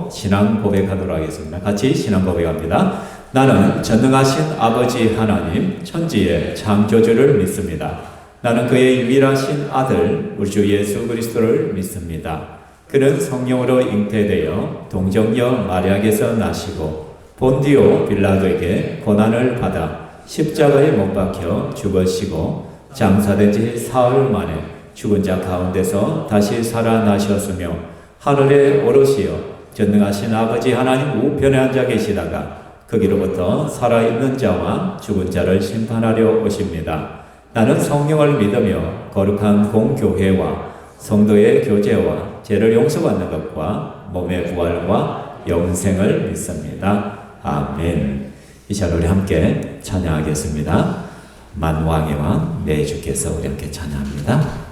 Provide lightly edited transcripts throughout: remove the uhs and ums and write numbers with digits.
가지고 신앙 고백하도록 하겠습니다. 같이 신앙 고백합니다. 나는 전능하신 아버지 하나님 천지의 창조주를 믿습니다. 나는 그의 유일하신 아들 우리 주 예수 그리스도를 믿습니다. 그는 성령으로 잉태되어 동정녀 마리아에게서 나시고 본디오 빌라도에게 고난을 받아 십자가에 못 박혀 죽으시고 장사된 지 사흘 만에 죽은 자 가운데서 다시 살아나셨으며 하늘에 오르시어 전능하신 아버지 하나님 우편에 앉아 계시다가 거기로부터 살아있는 자와 죽은 자를 심판하려 오십니다. 나는 성령을 믿으며 거룩한 공교회와 성도의 교제와 죄를 용서받는 것과 몸의 부활과 영생을 믿습니다. 아멘. 이 시간 우리 함께 찬양하겠습니다. 만왕의 왕 내 주께서 우리 함께 찬양합니다.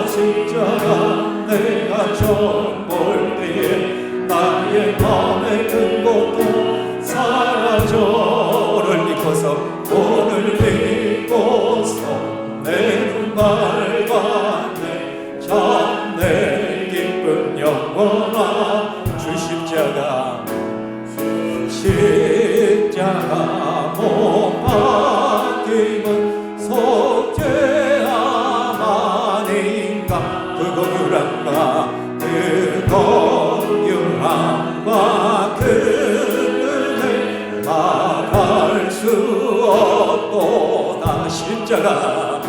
십자가 내가 처음 볼 때에 나의 마음의 근거도 사라져 오늘 믿고서 내 눈 밝았네 참 내 기쁜 영원한 주 십자가 못 박힘은 속죄함 아닌가 그 공유함과 그 은혜 말할 수 없도다 십자가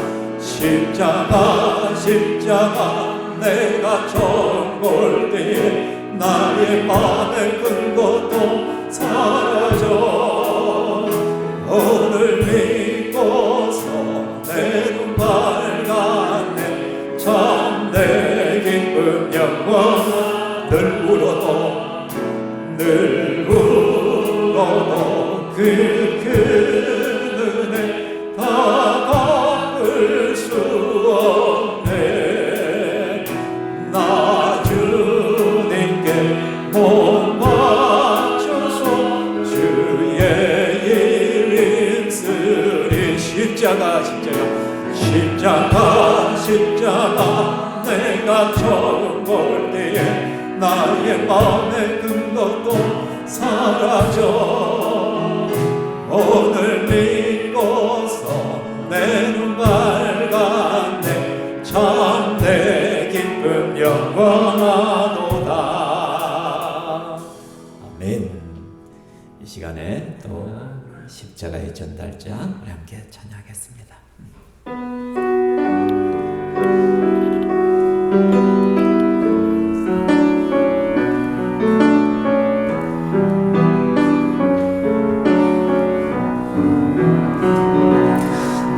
내가 처음 볼 때에 나의 마음의 근거도 사라져 오늘 믿고서 내 눈 밝았네 참 내 기쁜 영원 늘 울어도 그 은혜 다 갚을 수 없네 나 주님께 못 바쳐서 주의 일 힘쓰리 십자가 내가 처음 볼 때에 나의 마음의 근거도 사라져 오늘 믿고서 내 눈 밝았네 참 내 기쁨 영원하도다. 아멘. 이 시간에 또 십자가의 전달자 우리 함께 찬양하겠습니다.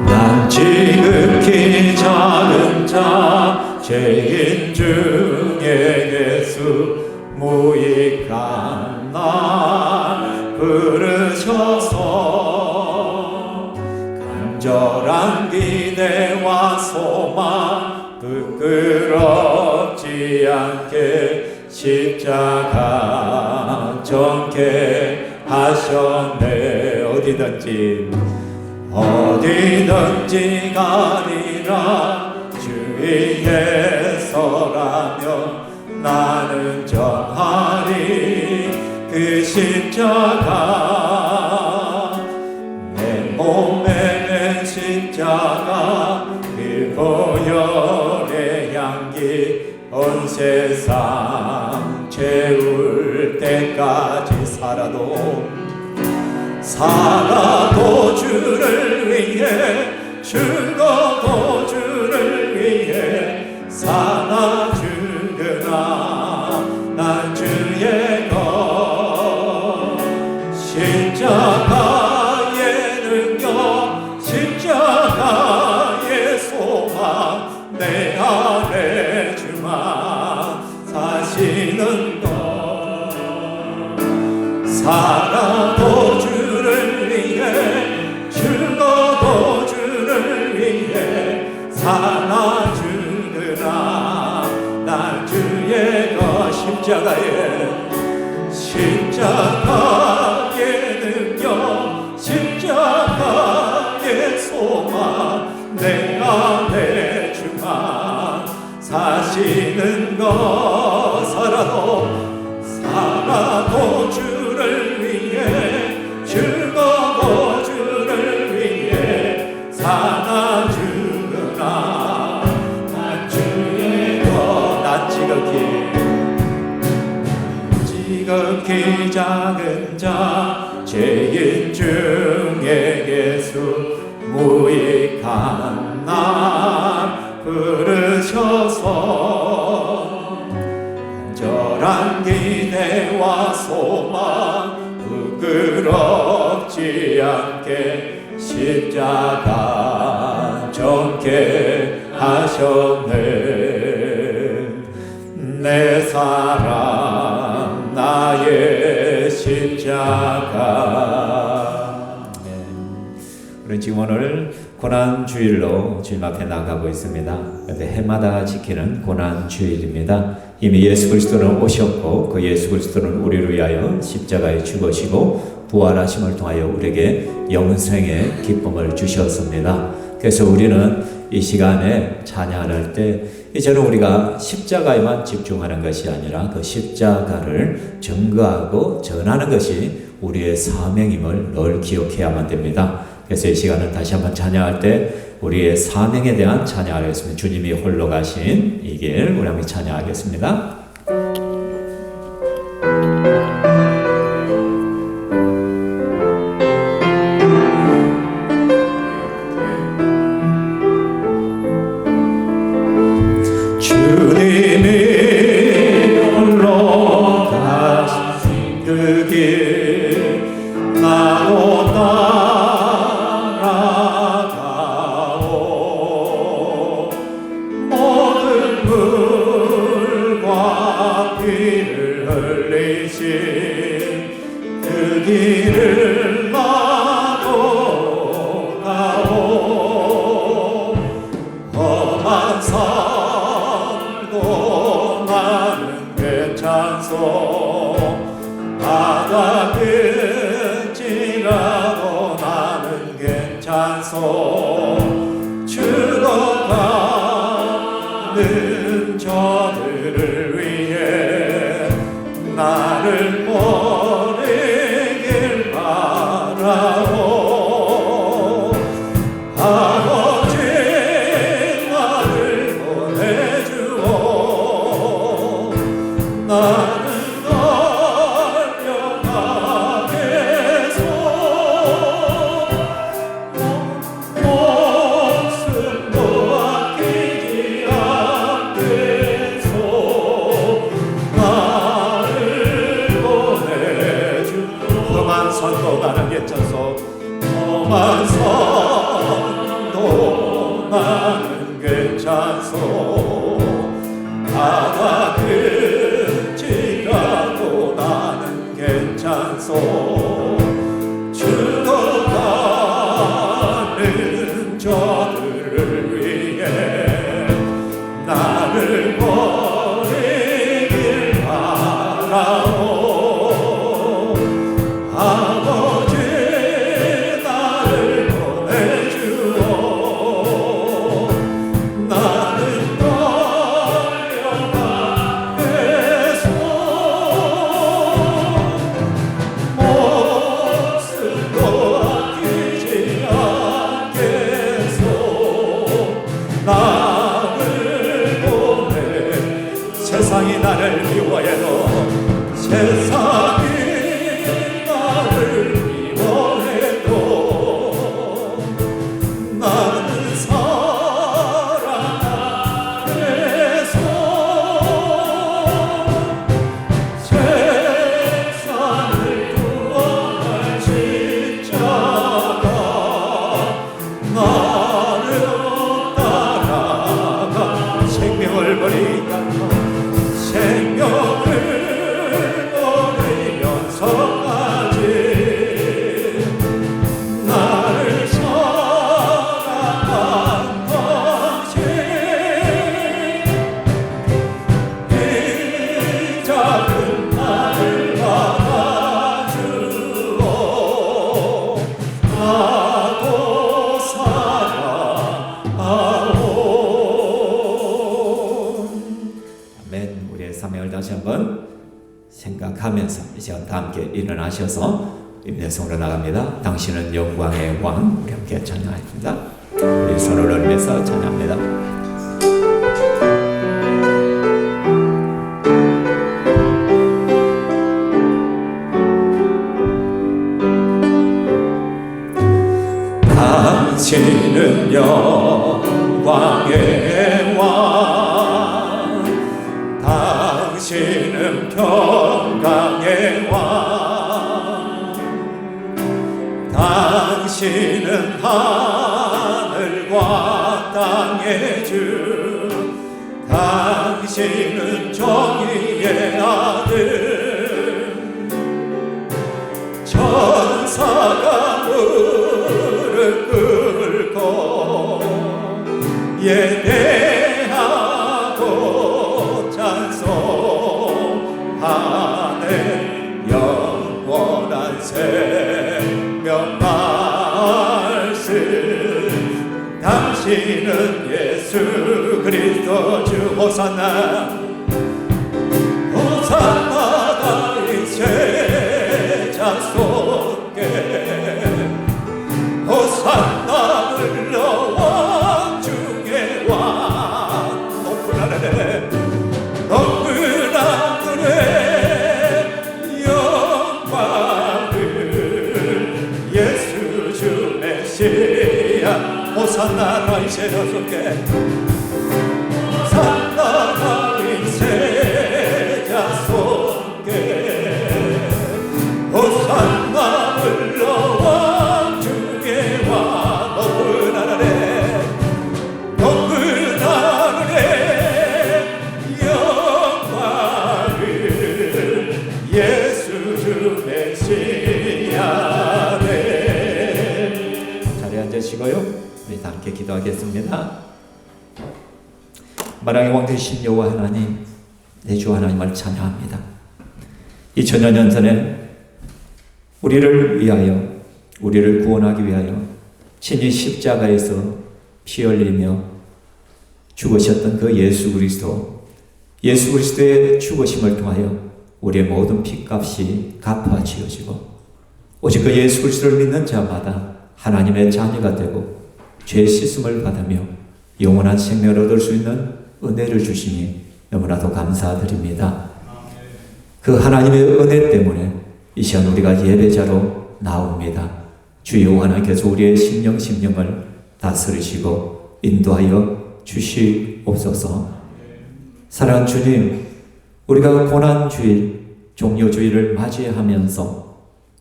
난 지극히 작은 자 죄인 중에 예수 무익한 날 부르셔서 간절한 기대와 소망 부끄럽지 않게 십자가 정케 하셨네 어디든지 가리라 주위에서라면 나는 전하리 그 십자가 내 몸에 맨 십자가 그 보혈의 향기 온 세상 채울 때까지 살아도 주를 위해 죽어도 주를 위해 살아 죽으나 난 주의 것 십자가의 능력 십자가의 소망 내 안에 살아도 주를 위해 죽어도 주를 위해 살아 주느라 난 주의 그 십자가의 능력 십자가의 소망 내 안에 주만 사시는 것 살아도 주를 위해 죽어도 주를 위해 살아 주느라 난 주의 것 난 지극히 작은 자 죄인 중에 예수 무익한 날 부르셔서 간절한 기대와 소망 부끄럽지 않게 십자가 정케 하셨네. 내 사랑 나의 십자가. 우리 지금 오늘 고난주일로 주님 앞에 나가고 있습니다. 그런데 해마다 지키는 고난주일입니다. 이미 예수 그리스도는 오셨고 그 예수 그리스도는 우리를 위하여 십자가에 죽으시고 부활하심을 통하여 우리에게 영생의 기쁨을 주셨습니다. 그래서 우리는 이 시간에 찬양할 때 이제는 우리가 십자가에만 집중하는 것이 아니라 그 십자가를 증거하고 전하는 것이 우리의 사명임을 늘 기억해야만 됩니다. 그래서 이 시간은 다시 한번 찬양할 때 우리의 사명에 대한 찬양을 하겠습니다. 주님이 홀로 가신 이 길 우리 함께 찬양하겠습니다. 주님이 홀로 가신 그 길 나로 따라가오. 모든 물과 피를 흘리신 그 길을 나로 가오. 험한 산도 나는 괜찮소. 바다 끝이라도 나는 괜찮소. 죽어가는 저들을 위해 나를 버리길 바라오. 아버지 나를 보내주오. 나는 달려가겠소. 목숨도 아끼지 않겠소. 나를 보내주. 험한 산도 나는 괜찮소. 험한 산도 나는 괜찮소. 바다 끝이라도 나는 괜찮소. 죽어가는 저들을 위해 나를 버리길 바라오. 아버지 나를 보내주오. 나는 달려가겠소. 목숨도 아끼지 않겠소. 나를 보내. 세상이 나를 미워해도 세상이 나를 미워해도 나는 사랑하겠소. 세상을 구원할 십자가 나를 따라가. 생명을 버리다 생명을 버리다 사명을 다시 한번 생각하면서 이 시간 다 함께 일어나셔서 임대성으로 나갑니다. 당신은 영광의 왕, 우리 함께 찬양합니다. 우리 손을 올리면서 찬양합니다. 당신은 영광의 왕, 당신은 평강의 왕, 당신은 하늘과 땅의 주, 당신은 정의의 아들, 천사가 무릎 꿇고 예배하고 찬송하네. 영원한 생명 말씀, 당신은 예수 그리스도 주. 호산나 호산나 다윗의 자손께, 호산나 불러 왕 중의 왕. 높은 하늘에 높은 하늘에 영광을 예수 주 메시아. 호산나 다윗의 자손께, 호산나 다윗의 자손께, 호산나 불러 왕 중의 왕. 높은 하늘에 높은 하늘에 영광을 예수 주 메시아네. 자리에 앉으시고요. 우리 다 함께 기도하겠습니다. 만왕의 왕 되신 여호와 하나님, 내 주 하나님을 찬양합니다. 2000여 년 전에 우리를 위하여, 우리를 구원하기 위하여 친히 십자가에서 피 흘리며 죽으셨던 그 예수 그리스도의 죽으심을 통하여 우리의 모든 핏값이 갚아지어지고, 오직 그 예수 그리스도를 믿는 자마다 하나님의 자녀가 되고 죄 씻음을 받으며 영원한 생명을 얻을 수 있는 은혜를 주시니 너무나도 감사드립니다. 그 하나님의 은혜 때문에 이 시간 우리가 예배자로 나옵니다. 주 여호와 하나님께서 우리의 심령을 다스리시고 인도하여 주시옵소서. 사랑하는 주님, 우리가 고난주일, 종료주일을 맞이하면서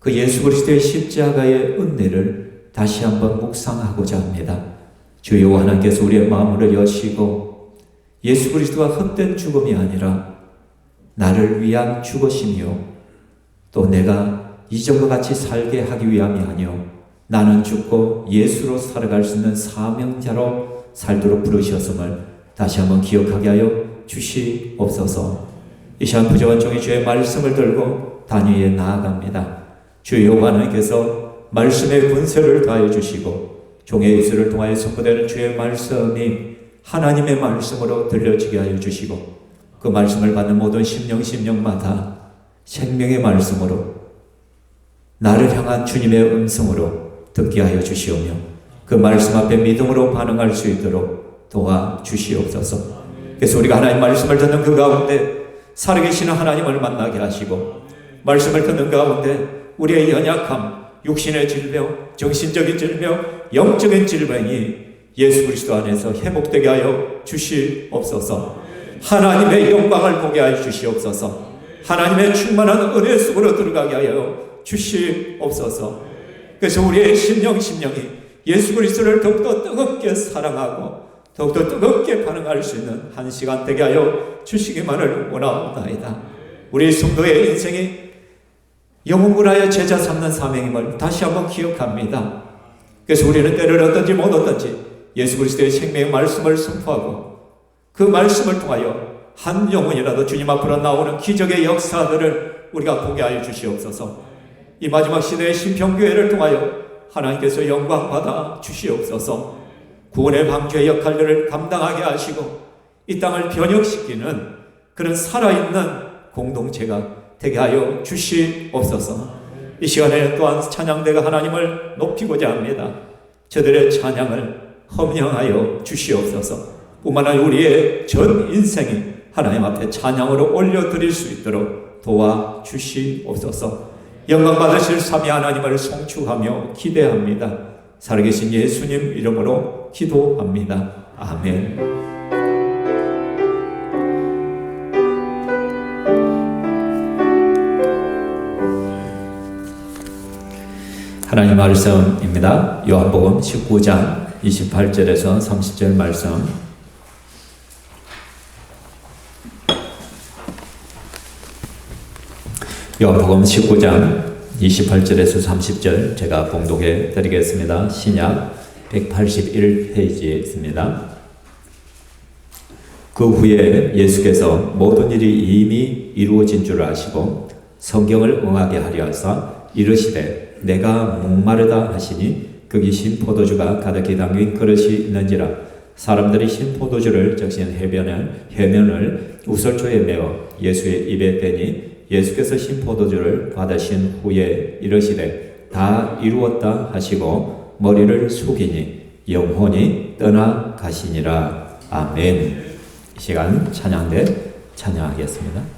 그 예수 그리스도의 십자가의 은혜를 다시 한번 묵상하고자 합니다. 주 여호와 하나님께서 우리의 마음을 여시고 예수 그리스도가 헛된 죽음이 아니라 나를 위한 죽으심이요, 또 내가 이전과 같이 살게 하기 위함이 아니요, 나는 죽고 예수로 살아갈 수 있는 사명자로 살도록 부르셨음을 다시 한번 기억하게 하여 주시옵소서. 이 시간 부족한 종이 주의 말씀을 들고 단위에 나아갑니다. 주 여호와 하나님께서 말씀의 권세를 더하여 주시고 종의 입술을 통하여 선포되는 주의 말씀이 하나님의 말씀으로 들려지게 하여 주시고, 그 말씀을 받는 모든 심령마다 생명의 말씀으로, 나를 향한 주님의 음성으로 듣게 하여 주시오며, 그 말씀 앞에 믿음으로 반응할 수 있도록 도와주시옵소서. 그래서 우리가 하나님 말씀을 듣는 그 가운데 살아계시는 하나님을 만나게 하시고, 말씀을 듣는 가운데 우리의 연약함, 육신의 질병, 정신적인 질병, 영적인 질병이 예수 그리스도 안에서 회복되게 하여 주시옵소서. 하나님의 영광을 보게 하여 주시옵소서. 하나님의 충만한 은혜 속으로 들어가게 하여 주시옵소서. 그래서 우리의 심령이 예수 그리스도를 더욱더 뜨겁게 사랑하고 더욱더 뜨겁게 반응할 수 있는 한 시간 되게 하여 주시기만을 원하옵나이다. 우리 성도의 인생이 영혼을 하여 제자 삼는 사명임을 다시 한번 기억합니다. 그래서 우리는 때를 얻든지 못 얻든지 예수 그리스도의 생명의 말씀을 선포하고, 그 말씀을 통하여 한 영혼이라도 주님 앞으로 나오는 기적의 역사들을 우리가 보게 하여 주시옵소서. 이 마지막 시대의 신평교회를 통하여 하나님께서 영광 받아 주시옵소서. 구원의 방주의 역할들을 감당하게 하시고 이 땅을 변혁시키는 그런 살아있는 공동체가 되게 하여 주시옵소서. 이 시간에 또한 찬양대가 하나님을 높이고자 합니다. 저들의 찬양을 헌명하여 주시옵소서. 뿐만 아니라 우리의 전 인생이 하나님 앞에 찬양으로 올려드릴 수 있도록 도와주시옵소서. 영광 받으실 삼위 하나님을 송축하며 기대합니다. 살아계신 예수님 이름으로 기도합니다. 아멘. 하나님 말씀입니다. 요한복음 19장 28절에서 30절 말씀. 요한복음 19장 28절에서 30절 제가 봉독해 드리겠습니다. 신약 181페이지에 있습니다. 그 후에 예수께서 모든 일이 이미 이루어진 줄 아시고 성경을 응하게 하려 하사 이르시되 내가 목마르다 하시니 거기 신포도주가 가득히 담긴 그릇이 있는지라. 사람들이 신포도주를 적신 해면을 우설초에 메어 예수의 입에 대니 예수께서 신포도주를 받으신 후에 이르시되 다 이루었다 하시고 머리를 숙이니 영혼이 떠나가시니라. 아멘. 이 시간 찬양대 찬양하겠습니다.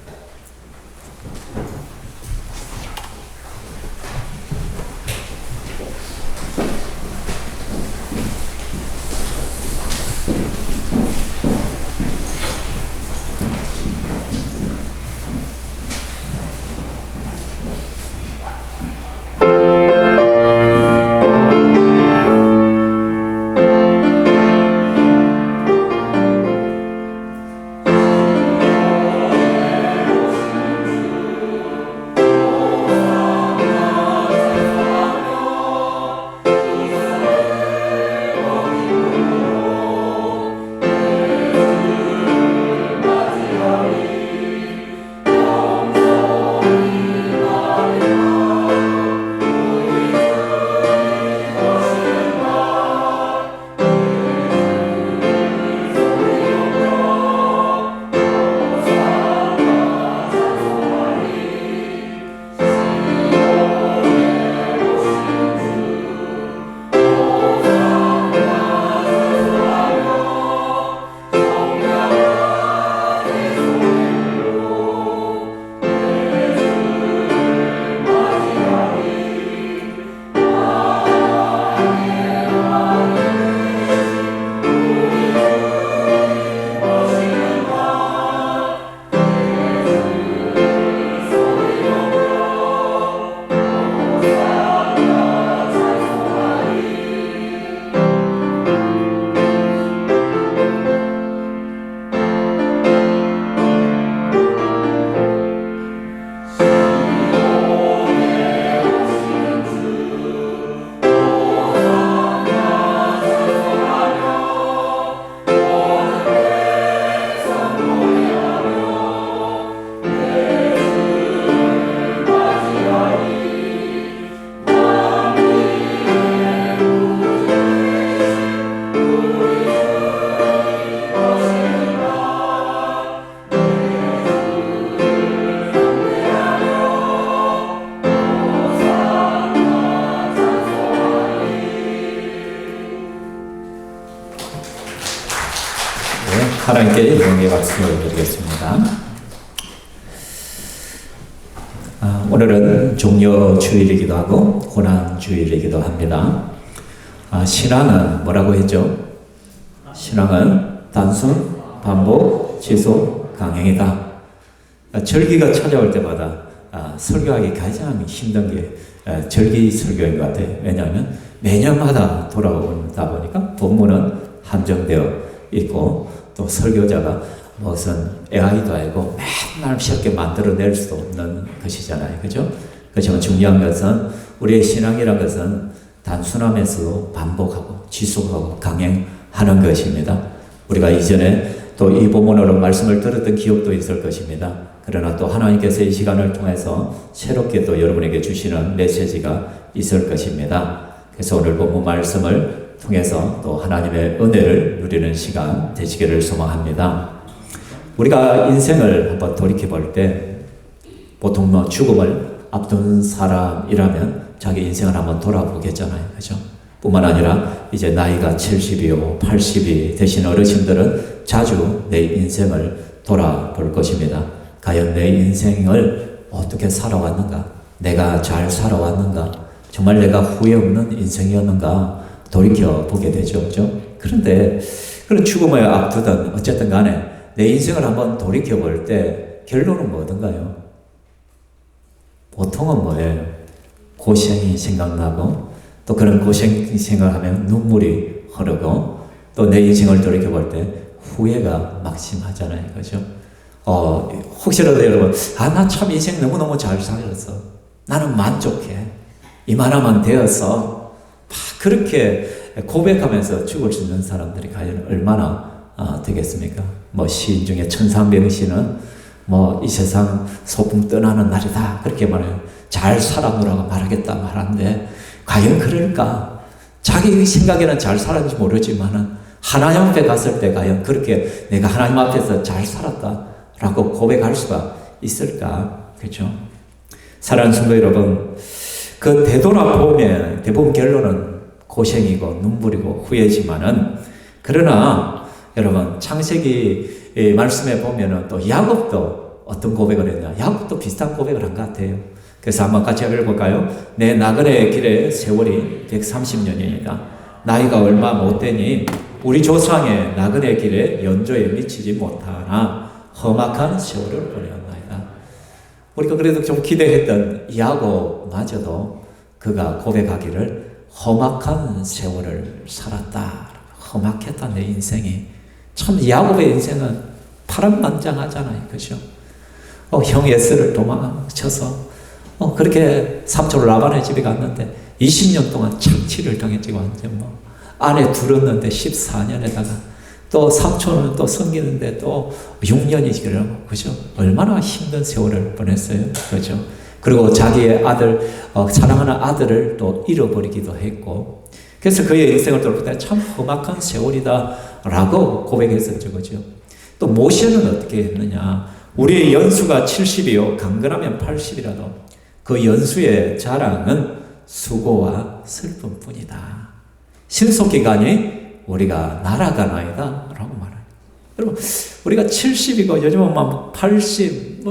하나님께 영광의 박수를 드리겠습니다. 오늘은 종려주일이기도 하고 고난주일이기도 합니다. 신앙은 뭐라고 했죠? 신앙은 단순, 반복, 지속, 강행이다. 절기가 찾아올 때마다 설교하기 가장 힘든 게 절기 설교인 것 같아요. 왜냐하면 매년마다 돌아오다 보니까 본문은 한정되어 있고 또 설교자가 무슨 AI도 아니고 맨날 쉽게 만들어낼 수도 없는 것이잖아요. 그죠? 그렇지만 중요한 것은 우리의 신앙이라는 것은 단순함에서도 반복하고 지속하고 강행하는 것입니다. 우리가 이전에 또 이 본문으로 말씀을 들었던 기억도 있을 것입니다. 그러나 또 하나님께서 이 시간을 통해서 새롭게 또 여러분에게 주시는 메시지가 있을 것입니다. 그래서 오늘 본문 말씀을 통해서 또 하나님의 은혜를 누리는 시간 되시기를 소망합니다. 우리가 인생을 한번 돌이켜 볼 때 보통 뭐 죽음을 앞둔 사람이라면 자기 인생을 한번 돌아보겠잖아요. 그죠? 뿐만 아니라 이제 나이가 70이요, 80이 되신 어르신들은 자주 내 인생을 돌아볼 것입니다. 과연 내 인생을 어떻게 살아왔는가? 내가 잘 살아왔는가? 정말 내가 후회 없는 인생이었는가? 돌이켜보게 되죠. 그죠? 그런데 그런 죽음을 앞두던 어쨌든 간에 내 인생을 한번 돌이켜볼 때 결론은 뭐든가요? 보통은 뭐예요? 고생이 생각나고 또 그런 고생 생각하면 눈물이 흐르고 또 내 인생을 돌이켜볼 때 후회가 막심하잖아요. 그죠? 혹시라도 여러분, 나 참 인생 너무너무 잘 살았어. 나는 만족해. 이만하면 되었어. 그렇게 고백하면서 죽을 수 있는 사람들이 과연 얼마나 되겠습니까? 뭐 시인 중에 천상병 시는 뭐 이 세상 소풍 떠나는 날이다 그렇게 말해요. 잘 살아보라고 말하겠다 말하는데 과연 그럴까? 자기 생각에는 잘 살았는지 모르지만은 하나님 앞에 갔을 때 과연 그렇게 내가 하나님 앞에서 잘 살았다라고 고백할 수가 있을까? 그렇죠? 사랑하는 성도 여러분, 그 되돌아보면 대부분 결론은 고생이고 눈물이고 후회지만은 그러나 여러분 창세기 말씀에 보면은 또 야곱도 어떤 고백을 했냐? 야곱도 비슷한 고백을 한 것 같아요. 그래서 한번 같이 읽어볼까요? 내 나그네 길의 세월이 130년이니까 나이가 얼마 못 되니 우리 조상의 나그네 길에 연조에 미치지 못하나 험악한 세월을 보내었나이다. 우리가 그래도 좀 기대했던 야곱마저도 그가 고백하기를 험악한 세월을 살았다. 험악했다 내 인생이. 참 야곱의 인생은 파란만장하잖아요. 그죠? 형 에스를 도망쳐서 그렇게 삼촌 라반의 집에 갔는데 20년 동안 착취를 당했지 완전 뭐 아내 둘었는데 14년에다가 또 삼촌은 또 섬기는데 또 6년이지 그러고 그죠? 얼마나 힘든 세월을 보냈어요. 그죠? 그리고 자기의 아들 사랑하는 아들을 또 잃어버리기도 했고 그래서 그의 인생을 돌아볼 때 참 험악한 세월이다라고 고백했었죠. 그죠? 또 모세는 어떻게 했느냐? 우리의 연수가 70이요 강건하면 80이라도 그 연수의 자랑은 수고와 슬픔뿐이다. 신속기간이 우리가 날아가나이다 라고 말해요. 여러분 우리가 70이고 요즘은 막 80,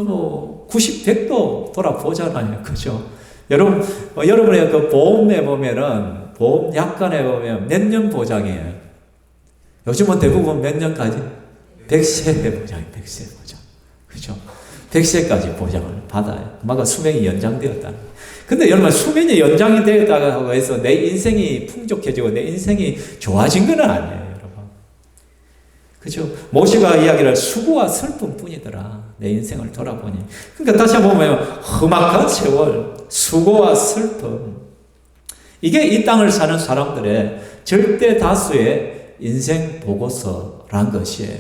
90, 100도 돌아보잖아요. 그죠? 여러분의 그 보험에 보면은 보험 약관에 보면 몇 년 보장이에요? 요즘은 대부분 몇 년까지? 100세 보장이에요. 100세 보장. 그죠? 100세까지 보장을 받아요. 그만큼 수명이 연장되었다. 근데 여러분 수명이 연장이 되었다고 해서 내 인생이 풍족해지고 내 인생이 좋아진 건 아니에요. 여러분. 그죠? 모세가 이야기를 수고와 슬픔뿐이더라. 내 인생을 돌아보니. 그러니까 다시 한번 보면 험악한 세월, 수고와 슬픔. 이게 이 땅을 사는 사람들의 절대 다수의 인생 보고서란 것이에요.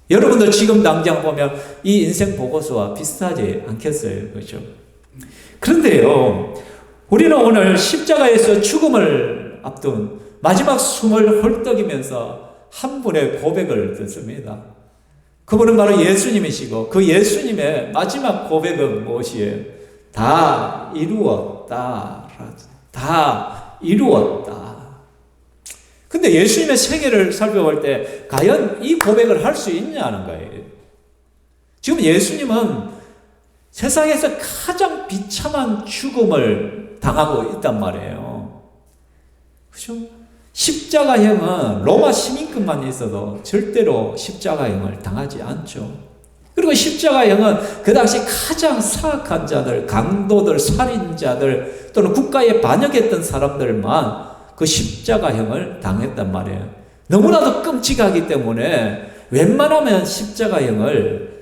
여러분들 지금 당장 보면 이 인생 보고서와 비슷하지 않겠어요? 그렇죠? 그런데요, 우리는 오늘 십자가에서 죽음을 앞둔 마지막 숨을 헐떡이면서 한 분의 고백을 듣습니다. 그분은 바로 예수님이시고 그 예수님의 마지막 고백은 무엇이에요? 다 이루었다. 다 이루었다. 근데 예수님의 생애를 살펴볼 때 과연 이 고백을 할 수 있냐는 거예요. 지금 예수님은 세상에서 가장 비참한 죽음을 당하고 있단 말이에요. 그죠? 십자가형은 로마 시민권만 있어도 절대로 십자가형을 당하지 않죠. 그리고 십자가형은 그 당시 가장 사악한 자들, 강도들, 살인자들 또는 국가에 반역했던 사람들만 그 십자가형을 당했단 말이에요. 너무나도 끔찍하기 때문에 웬만하면 십자가형을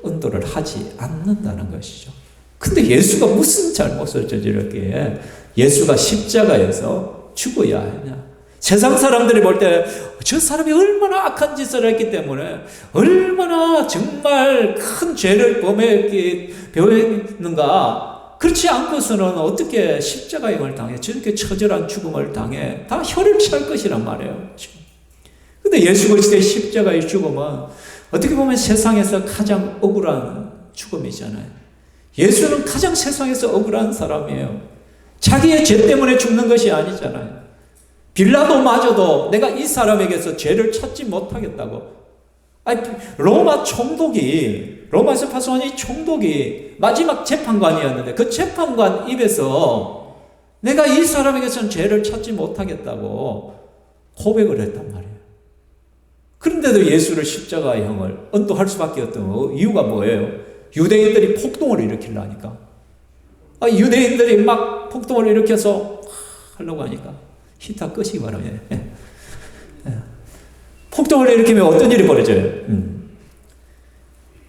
은도를 하지 않는다는 것이죠. 근데 예수가 무슨 잘못을 저질렀기에 예수가 십자가에서 죽어야 하냐? 세상 사람들이 볼 때 저 사람이 얼마나 악한 짓을 했기 때문에 얼마나 정말 큰 죄를 범했는가. 그렇지 않고서는 어떻게 십자가형을 당해 저렇게 처절한 죽음을 당해 다 혀를 찰 것이란 말이에요. 근데 예수 그리스도의 십자가의 죽음은 어떻게 보면 세상에서 가장 억울한 죽음이잖아요. 예수는 가장 세상에서 억울한 사람이에요. 자기의 죄 때문에 죽는 것이 아니잖아요. 빌라도마저도 내가 이 사람에게서 죄를 찾지 못하겠다고. 아니, 로마에서 파송한 이 총독이 마지막 재판관이었는데 그 재판관 입에서 내가 이 사람에게서는 죄를 찾지 못하겠다고 고백을 했단 말이에요. 그런데도 예수를 십자가형을 언도할 수밖에 없던 이유가 뭐예요? 유대인들이 폭동을 일으키려니까. 유대인들이 막 폭동을 일으켜서 하려고 하니까 히타 끄시기 바랍니다. 폭동을 일으키면 어떤 일이 벌어져요?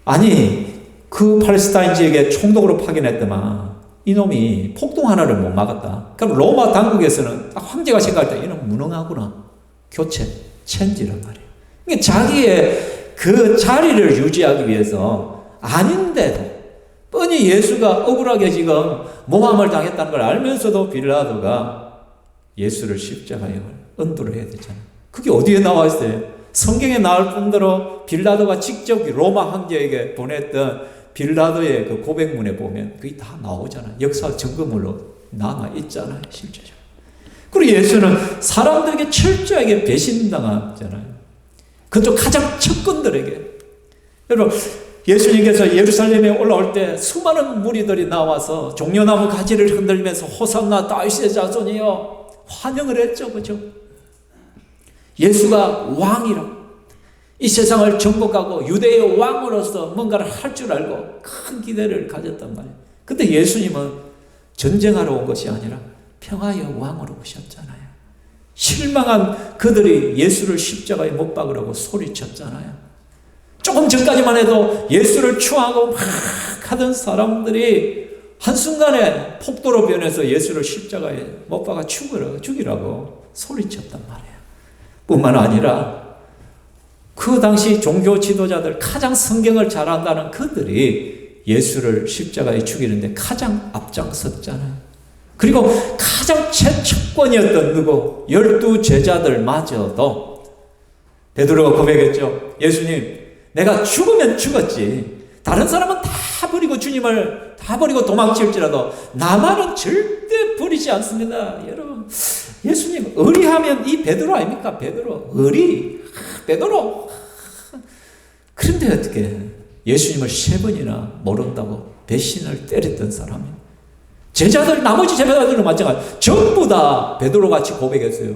아니, 그 팔레스타인 지역에 총독으로 파견했더만 이놈이 폭동 하나를 못 막았다. 그럼 로마 당국에서는 황제가 생각할 때 이놈 무능하구나. 교체, 체인지란 말이에요. 그러니까 자기의 그 자리를 유지하기 위해서 아닌데도 뻔히 예수가 억울하게 지금 모함을 당했다는 걸 알면서도 빌라도가 예수를 십자가에 은도를 해야 되잖아요. 그게 어디에 나와 있어요? 성경에 나올 뿐더러 빌라도가 직접 로마 황제에게 보냈던 빌라도의 그 고백문에 보면 그게 다 나오잖아요. 역사 증거물로 남아 있잖아요, 실제로. 그리고 예수는 사람들에게 철저하게 배신당하잖아요. 그것도 가장 측근들에게. 여러분, 예수님께서 예루살렘에 올라올 때 수많은 무리들이 나와서 종려나무 가지를 흔들면서 호산나 다윗의 자손이여 환영을 했죠, 그죠? 예수가 왕이라 이 세상을 정복하고 유대의 왕으로서 뭔가를 할 줄 알고 큰 기대를 가졌단 말이에요. 근데 예수님은 전쟁하러 온 것이 아니라 평화의 왕으로 오셨잖아요. 실망한 그들이 예수를 십자가에 못 박으라고 소리쳤잖아요. 조금 전까지만 해도 예수를 추앙하고 막 하던 사람들이 한순간에 폭도로 변해서 예수를 십자가에 못 박아 죽이라고 소리쳤단 말이에요. 뿐만 아니라 그 당시 종교 지도자들, 가장 성경을 잘 안다는 그들이 예수를 십자가에 죽이는데 가장 앞장섰잖아요. 그리고 가장 최측권이었던 누구? 12 제자들마저도 베드로가 고백했죠. 예수님, 내가 죽으면 죽었지. 다른 사람은 다 버리고 주님을 다 버리고 도망칠지라도 나만은 절대 버리지 않습니다. 여러분, 예수님 의리하면 이 베드로 아닙니까? 베드로 의리, 베드로. 그런데 어떻게 예수님을 3번이나 모른다고 배신을 때렸던 사람이 제자들, 나머지 제자들은 마찬가지. 전부 다 베드로 같이 고백했어요.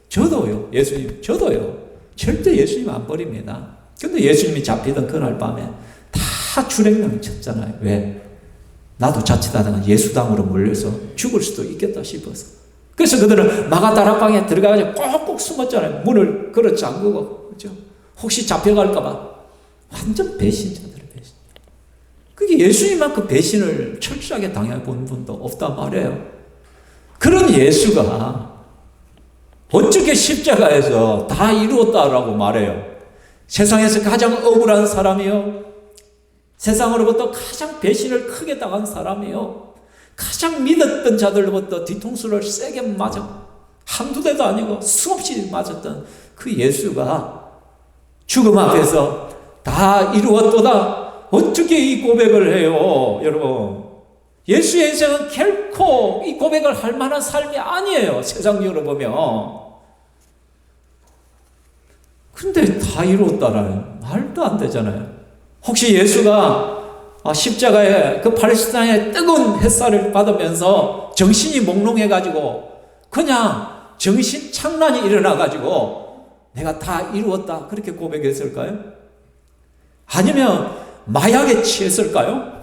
저도요, 예수님, 저도요. 절대 예수님 안 버립니다. 근데 예수님이 잡히던 그날 밤에 다 출행령 쳤잖아요. 왜? 나도 자칫하다가 예수당으로 몰려서 죽을 수도 있겠다 싶어서. 그래서 그들은 마가다락방에 들어가서 꼭꼭 숨었잖아요. 문을 걸어 잠그고, 그죠? 혹시 잡혀갈까봐. 완전 배신자들의 배신. 그게 예수님만큼 배신을 철저하게 당해본 분도 없단 말이에요. 그런 예수가 어떻게 십자가에서 다 이루었다라고 말해요. 세상에서 가장 억울한 사람이요. 세상으로부터 가장 배신을 크게 당한 사람이요. 가장 믿었던 자들로부터 뒤통수를 세게 맞아. 한두 대도 아니고 수없이 맞았던 그 예수가 죽음 앞에서 다 이루었도다. 어떻게 이 고백을 해요, 여러분? 예수의 인생은 결코 이 고백을 할 만한 삶이 아니에요, 세상적으로 보면. 근데 다 이루었다라는 말도 안 되잖아요. 혹시 예수가 십자가에 그 팔레스타인의 뜨거운 햇살을 받으면서 정신이 몽롱해가지고 그냥 정신 착란이 일어나가지고 내가 다 이루었다 그렇게 고백했을까요? 아니면 마약에 취했을까요?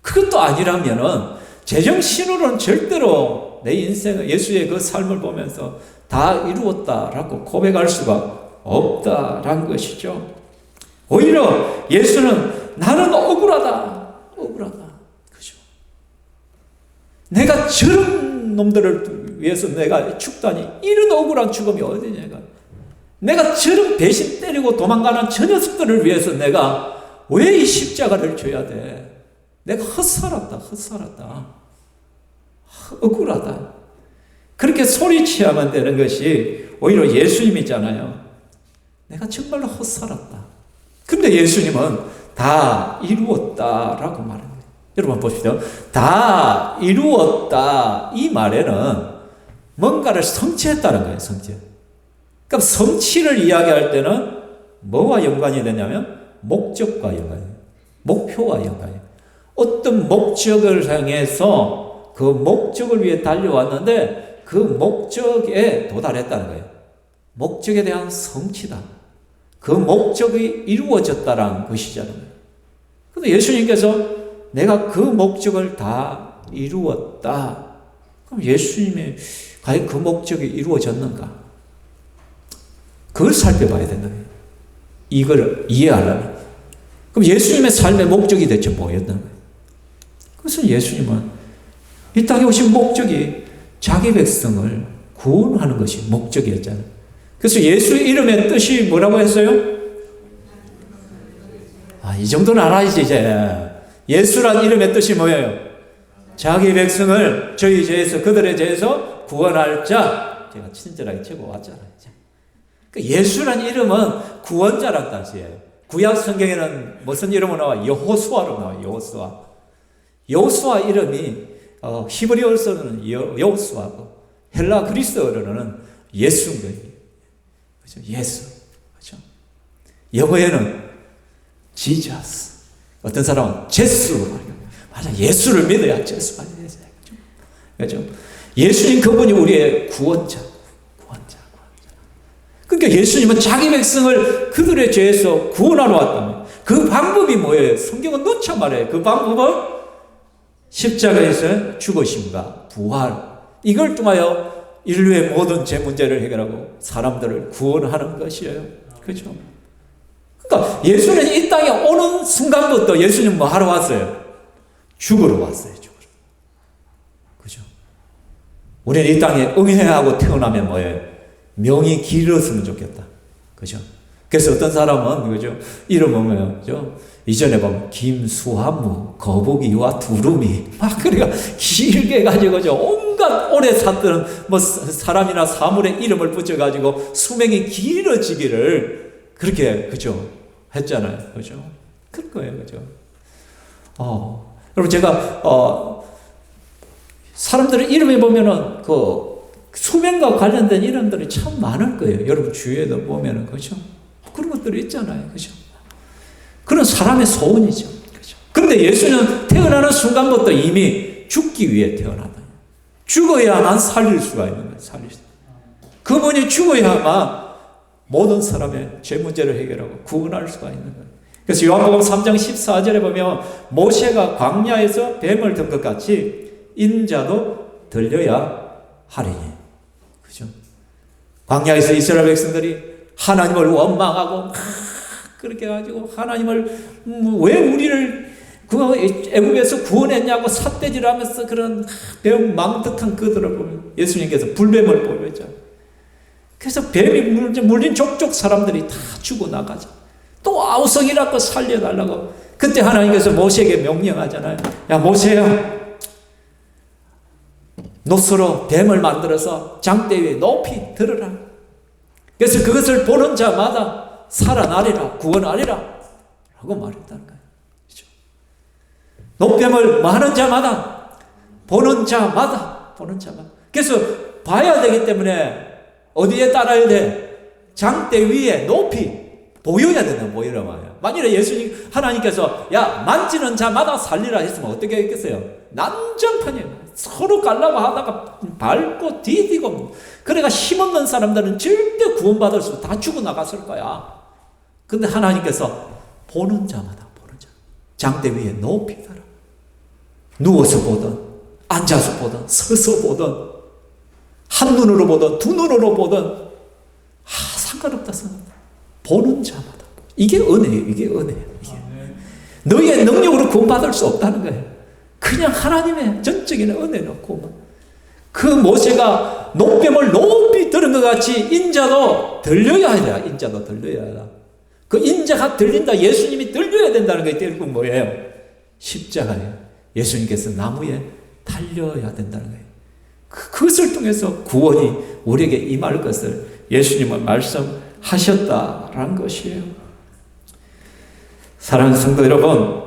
그것도 아니라면은 제정신으로는 절대로 내 인생을 예수의 그 삶을 보면서 다 이루었다라고 고백할 수가 없다라는 것이죠. 오히려 예수는 나는 억울하다. 그죠? 내가 저런 놈들을 위해서 내가 죽다니 이런 억울한 죽음이 어디냐. 내가 저런 배신 때리고 도망가는 저 녀석들을 위해서 내가 왜 이 십자가를 져야 돼? 내가 헛살았다. 억울하다. 그렇게 소리치야만 되는 것이 오히려 예수님이잖아요. 내가 정말로 헛살았다. 근데 예수님은 다 이루었다라고 말합니다. 여러분 보십시오. 다 이루었다 이 말에는 뭔가를 성취했다는 거예요. 성취. 그럼 성취를 이야기할 때는 뭐와 연관이 되냐면 목적과 연관이에요. 목표와 연관이에요. 어떤 목적을 향해서 그 목적을 위해 달려왔는데 그 목적에 도달했다는 거예요. 목적에 대한 성취다. 그 목적이 이루어졌다라는 것이잖아요. 근데 예수님께서 내가 그 목적을 다 이루었다. 그럼 예수님의 과연 그 목적이 이루어졌는가? 그걸 살펴봐야 된다. 이걸 이해하려면. 그럼 예수님의 삶의 목적이 대체 뭐였던 거예요? 그것은 예수님은 이 땅에 오신 목적이 자기 백성을 구원하는 것이 목적이었잖아요. 그래서 예수 이름의 뜻이 뭐라고 했어요? 이 정도는 알아야지 이제. 예수란 이름의 뜻이 뭐예요? 자기 백성을 저희 죄에서 그들의 죄에서 구원할 자. 제가 친절하게 적어왔잖아요. 그러니까 예수란 이름은 구원자란 뜻이에요. 구약 성경에는 무슨 이름으로 나와? 여호수아로 나와요. 여호수아. 여호수아 이름이 히브리어로서는 여호수아고 헬라 그리스어로는 예수인 거예요. 그렇죠? 예수. 그렇죠? 영어에는 Jesus. 어떤 사람은 제수로 말해요. 맞아. 예수를 믿어야 제수 맞아요. 그렇죠? 예수님 그분이 우리의 구원자. 그러니까 예수님은 자기 백성을 그들의 죄에서 구원하러 왔다면 그 방법이 뭐예요? 성경은 놓쳐 말해요. 그 방법은 십자가에서 죽으심과 부활. 이걸 통하여 인류의 모든 죄 문제를 해결하고 사람들을 구원하는 것이에요. 그렇죠? 그러니까 예수는 이 땅에 오는 순간부터 예수님 뭐 하러 왔어요? 죽으러 왔어요. 죽으러. 그죠? 우리는 이 땅에 응행하고 태어나면 뭐예요? 명이 길었으면 좋겠다. 그죠? 그래서 어떤 사람은, 그죠? 이름은 뭐예요? 그죠? 이전에 보면, 김수한무, 거북이와 두루미. 막, 그러니까 길게 해가지고, 온갖 오래 샀던 뭐 사람이나 사물의 이름을 붙여가지고 수명이 길어지기를 그렇게, 그죠? 했잖아요. 그죠? 그럴 거예요. 그죠? 여러분, 제가, 사람들의 이름에 보면은, 수명과 관련된 이름들이 참 많을 거예요. 여러분 주위에도 보면은, 그죠? 그런 것들이 있잖아요. 그죠? 그런 사람의 소원이죠. 그죠? 근데 예수는 태어나는 순간부터 이미 죽기 위해 태어나다. 죽어야만 살릴 수가 있는 거예요. 살릴 수. 그분이 죽어야만 모든 사람의 죄 문제를 해결하고 구원할 수가 있는 거예요. 그래서 요한복음 3장 14절에 보면 모세가 광야에서 뱀을 든 것 같이 인자도 들려야 하리니. 그죠? 광야에서 이스라엘 백성들이 하나님을 원망하고 그렇게 해가지고 하나님을 왜 우리를 애굽에서 구원했냐고 삿대질하면서 그런 배운 망득한 그들을 보면 예수님께서 불뱀을 보여줬잖아요. 그래서 뱀이 물린 족족 사람들이 다 죽어나가죠. 또 아우성이라고 살려달라고. 그때 하나님께서 모세에게 명령하잖아요. 야 모세야, 노스로 뱀을 만들어서 장대 위에 높이 들으라. 그래서 그것을 보는 자마다 살아나리라, 구원하리라 라고 말했다는 거예요. 그렇죠? 노뱀을 많은 자마다, 보는 자마다. 그래서 봐야 되기 때문에 어디에 따라야 돼? 장대 위에 높이 보여야 된다. 보이란 말이에요. 만일에 예수님, 하나님께서 야 만지는 자마다 살리라 했으면 어떻게 했겠어요? 난장판이에요. 서로 갈라고 하다가 밟고 디디고. 그러니까 힘없는 사람들은 절대 구원받을 수, 다 죽어나갔을 거야. 근데 하나님께서 보는 자마다, 보는 자, 장대 위에 높이 들어. 누워서 보든 앉아서 보든 서서 보든 한눈으로 보든 두 눈으로 보든 상관없다. 보는 자마다. 이게 은혜예요. 이게. 너희의 능력으로 구원받을 수 없다는 거예요. 그냥 하나님의 전적인 은혜 놓고. 그 모세가 노뱀을 높이 들은 것 같이 인자도 들려야 한다. 인자도 들려야 한다. 그 인자가 들린다. 예수님이 들려야 된다는 게 결국 뭐예요? 십자가예요. 예수님께서 나무에 달려야 된다는 거예요. 그것을 통해서 구원이 우리에게 임할 것을 예수님은 말씀하셨다라는 것이에요. 사랑하는 성도 여러분,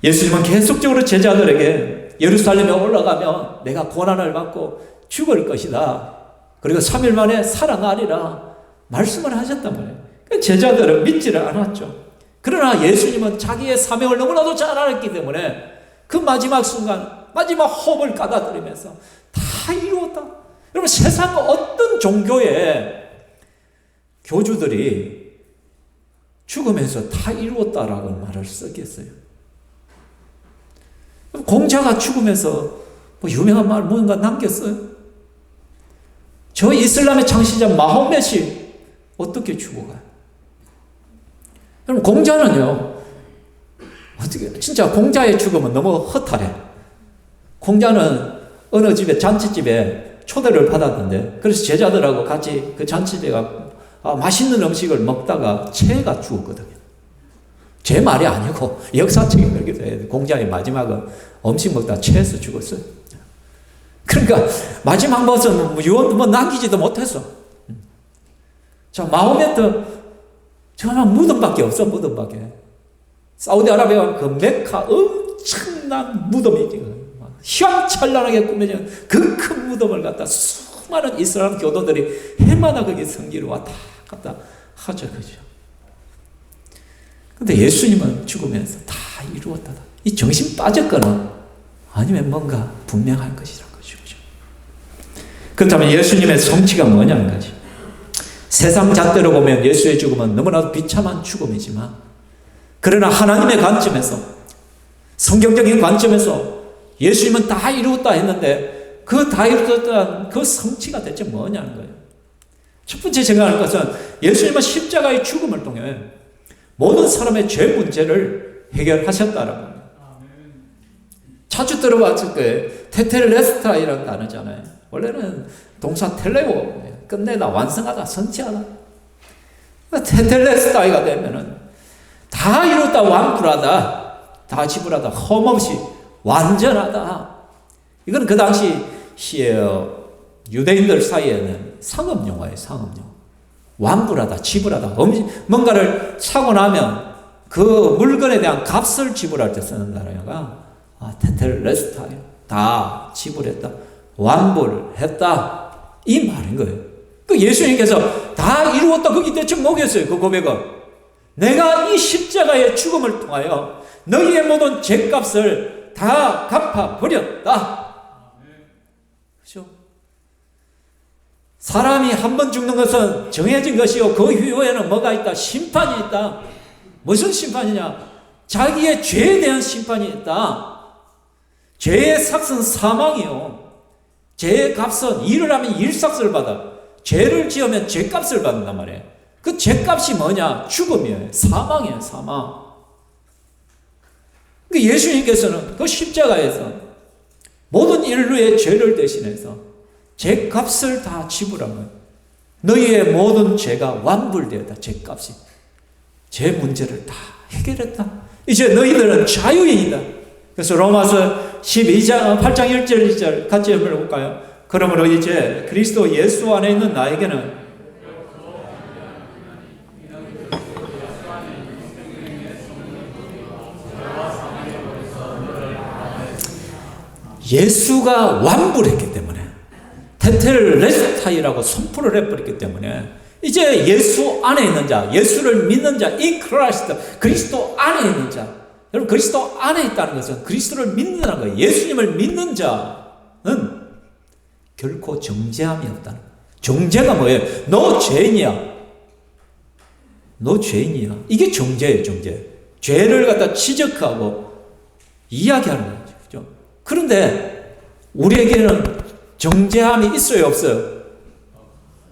예수님은 계속적으로 제자들에게 예루살렘에 올라가면 내가 고난을 받고 죽을 것이다. 그리고 3일 만에 살아나리라 말씀을 하셨단 말이에요. 제자들은 믿지를 않았죠. 그러나 예수님은 자기의 사명을 너무나도 잘 알았기 때문에 그 마지막 순간, 마지막 호흡을 가다들이면서 다 이루었다. 여러분, 세상 어떤 종교의 교주들이 죽으면서 다 이루었다라고 말을 쓰겠어요? 공자가 죽으면서 뭐 유명한 말 뭔가 남겼어요? 저 이슬람의 창시자 마호멧이 어떻게 죽어가요? 여러분, 공자는요, 어떻게, 진짜 공자의 죽음은 너무 허탈해. 공자는 어느 집에, 잔치집에 초대를 받았는데, 그래서 제자들하고 같이 그 잔치집에 가 맛있는 음식을 먹다가 체가 죽었거든요. 제 말이 아니고 역사책에 그렇게 돼요. 공자의 마지막은 음식 먹다가 체해서 죽었어요. 그러니까 마지막 것은 유언 남기지도 못했어. 자, 마호메트 정말 무덤밖에 없어. 무덤밖에. 사우디아라비아 그 메카 엄청난 무덤이지. 휘황찬란하게 꾸며진 그 큰 무덤을 갖다 수많은 이슬람 교도들이 해마다 거기 성기로 왔다 갔다 하죠. 그죠? 근데 예수님은 죽으면서 다 이루었다. 이 정신 빠졌거나 아니면 뭔가 분명한 것이라는 것이죠. 그렇다면 예수님의 성취가 뭐냐는 거지. 세상 잣대로 보면 예수의 죽음은 너무나도 비참한 죽음이지만, 그러나 하나님의 관점에서, 성경적인 관점에서 예수님은 다 이루었다 했는데 그 다 이루었다는 그 성취가 대체 뭐냐는 거예요. 첫 번째 생각하는 것은 예수님은 십자가의 죽음을 통해 모든 사람의 죄 문제를 해결하셨다라는 거예요. 자주 들어봤을 거예요. 테텔레스타이라는 단어잖아요. 원래는 동사 텔레오, 끝내다, 완성하다, 성취하다. 테텔레스타이가 되면은 다 이뤘다, 완불하다, 다 지불하다, 험없이 완전하다. 이건 그 당시 유대인들 사이에는 상업용어예요. 상업용어. 완불하다, 지불하다. 뭔가를 사고 나면 그 물건에 대한 값을 지불할 때 쓰는 단어가 테텔레스타이. 다 지불했다, 완불했다, 이 말인 거예요. 그 예수님께서 다 이루었다, 그게 대체 뭐겠어요? 그 고백은 내가 이 십자가의 죽음을 통하여 너희의 모든 죄값을 다 갚아버렸다. 그렇죠? 사람이 한 번 죽는 것은 정해진 것이요, 그 이후에는 뭐가 있다? 심판이 있다. 무슨 심판이냐? 자기의 죄에 대한 심판이 있다. 죄의 삭은 사망이요, 죄의 값은 일을 하면 일삭을 받아. 죄를 지으면 죄값을 받는단 말이에요. 그 죄값이 뭐냐? 죽음이에요. 사망이에요. 사망. 그러니까 예수님께서는 그 십자가에서 모든 인류의 죄를 대신해서 죄값을 다 지불한 거예요. 너희의 모든 죄가 완불되었다. 죄값이. 죄 문제를 다 해결했다. 이제 너희들은 자유인이다. 그래서 로마서 12장 8장 1절 2절 같이 읽어볼까요? 그러므로 이제 그리스도 예수 안에 있는 나에게는 예수가 완불했기 때문에, 테텔레스타이라고 선포를 해버렸기 때문에 이제 예수 안에 있는 자, 예수를 믿는 자, in Christ, 그리스도 안에 있는 자. 여러분, 그리스도 안에 있다는 것은 그리스도를 믿는다는 거예요. 예수님을 믿는 자는 결코 정죄함이 없다는 거예요. 정죄가 뭐예요? 너 죄인이야. 너 죄인이야. 이게 정죄예요, 정죄. 죄를 갖다 지적하고 이야기하는 거예요. 그렇죠? 그런데 우리에게는 정죄함이 있어요, 없어요?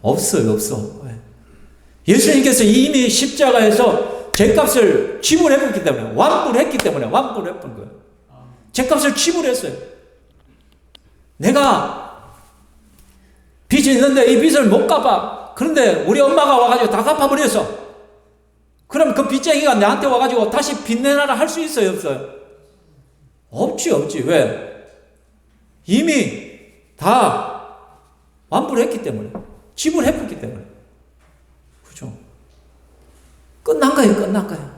없어요, 없어. 예수님께서 이미 십자가에서 죄값을 지불해버렸기 때문에, 완불했기 때문에, 완불해버린 거예요. 죄값을 지불했어요. 내가 빚이 있는데 이 빚을 못 갚아. 그런데 우리 엄마가 와가지고 다 갚아버렸어. 그럼 그 빚쟁이가 나한테 와가지고 다시 빚 내놔라 할 수 있어요, 없어요? 없지, 없지. 왜? 이미 다 완불했기 때문에, 지불해버렸기 때문에. 그죠? 끝난 거예요, 끝난 거예요.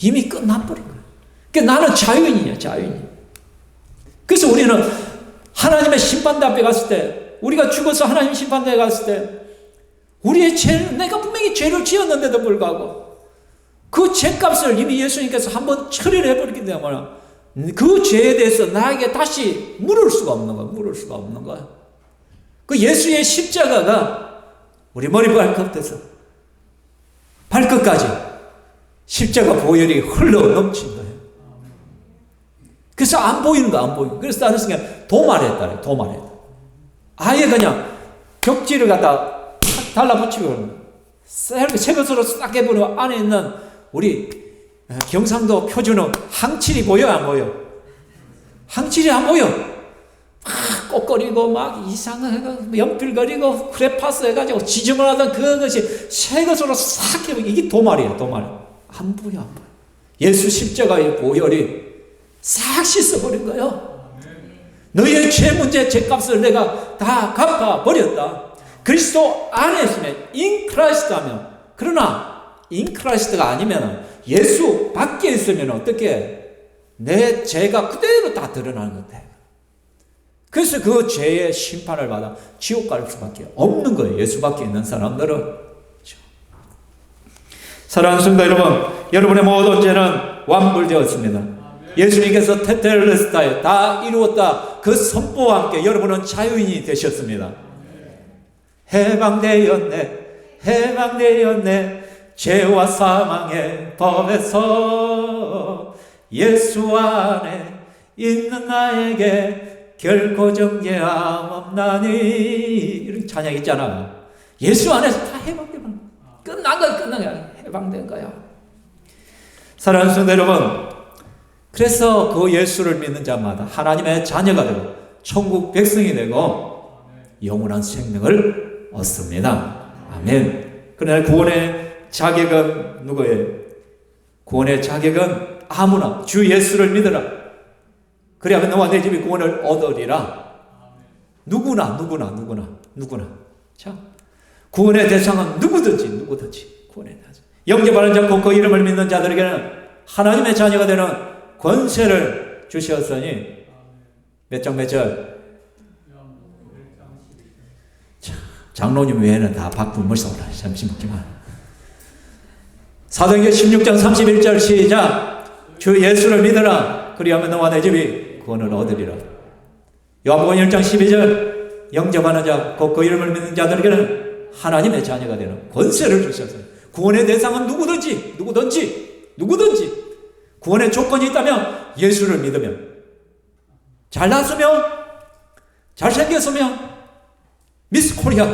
이미 끝나버린 거예요. 그러니까 나는 자유인이야, 자유인. 그래서 우리는 하나님의 심판대 앞에 갔을 때, 우리가 죽어서 하나님 심판대에 갔을 때, 우리의 죄, 내가 분명히 죄를 지었는데도 불구하고 그 죄값을 이미 예수님께서 한번 처리를 해버렸기 때문에 그 죄에 대해서 나에게 다시 물을 수가 없는 거야. 물을 수가 없는 거야. 그 예수의 십자가가 우리 머리 발끝에서 발끝까지 십자가 보혈이 흘러 넘친 거예요. 그래서 안 보이는 거, 안 보이는 거. 그래서 다른 순간 도말했다. 도말했다. 아예 그냥 벽지를 갖다 탁 달라붙이고 새 것으로 싹 해보면 안에 있는 우리 경상도 표준어 항칠이 보여, 안 보여? 항칠이 안 보여. 막 꼭거리고 막 이상하고 연필거리고 크레파스 해가지고 지저분하던 그것이 새 것으로 싹 해보면 이게 도말이에요, 도말. 안 보여, 안 보여. 예수 십자가의 보혈이 싹 씻어버린 거예요. 너희의 죄 문제, 죄값을 내가 다 갚아버렸다. 그리스도 안에 있으면, in Christ 하면, 그러나 in Christ가 아니면 예수 밖에 있으면 어떻게 내 죄가 그대로 다 드러나는 것 같아요. 그래서 그 죄의 심판을 받아 지옥 갈 수밖에 없는 거예요. 예수 밖에 있는 사람들은. 사랑하는 성도 여러분, 여러분의 모든 죄는 완불되었습니다. 예수님께서 테텔레스타에 다 이루었다 그 선포와 함께 여러분은 자유인이 되셨습니다. 해방되었네, 해방되었네. 죄와 사망의 법에서 예수 안에 있는 나에게 결코 정죄함 없나니. 이런 찬양 있잖아. 예수 안에서 다 해방되면 끝난 거야, 끝난 거야. 해방된 거야. 사랑하는 성도 여러분, 그래서 그 예수를 믿는 자마다 하나님의 자녀가 되고 천국 백성이 되고 영원한 생명을 얻습니다. 아멘. 그러나 구원의 자격은 누구예요? 구원의 자격은 아무나 주 예수를 믿으라. 그래야만 너와 내 집이 구원을 얻으리라. 누구나. 자, 구원의 대상은 누구든지 구원의 대상. 영접하는 자고 그 이름을 믿는 자들에게는 하나님의 자녀가 되는 권세를 주셨으니 몇 장 몇 절? 장로님 외에는 다 바쁜 물소라. 잠시 묻기만. 사도행전 16장 31절 시작. 주 예수를 믿으라. 그리하면 너와 내 집이 구원을 얻으리라. 요한복음 1장 12절 영접하는 자, 곧 그 이름을 믿는 자들에게는 하나님의 자녀가 되는 권세를 주셨어요. 구원의 대상은 누구든지 구원의 조건이 있다면 예수를 믿으면, 잘났으면, 잘생겼으면, 미스 코리아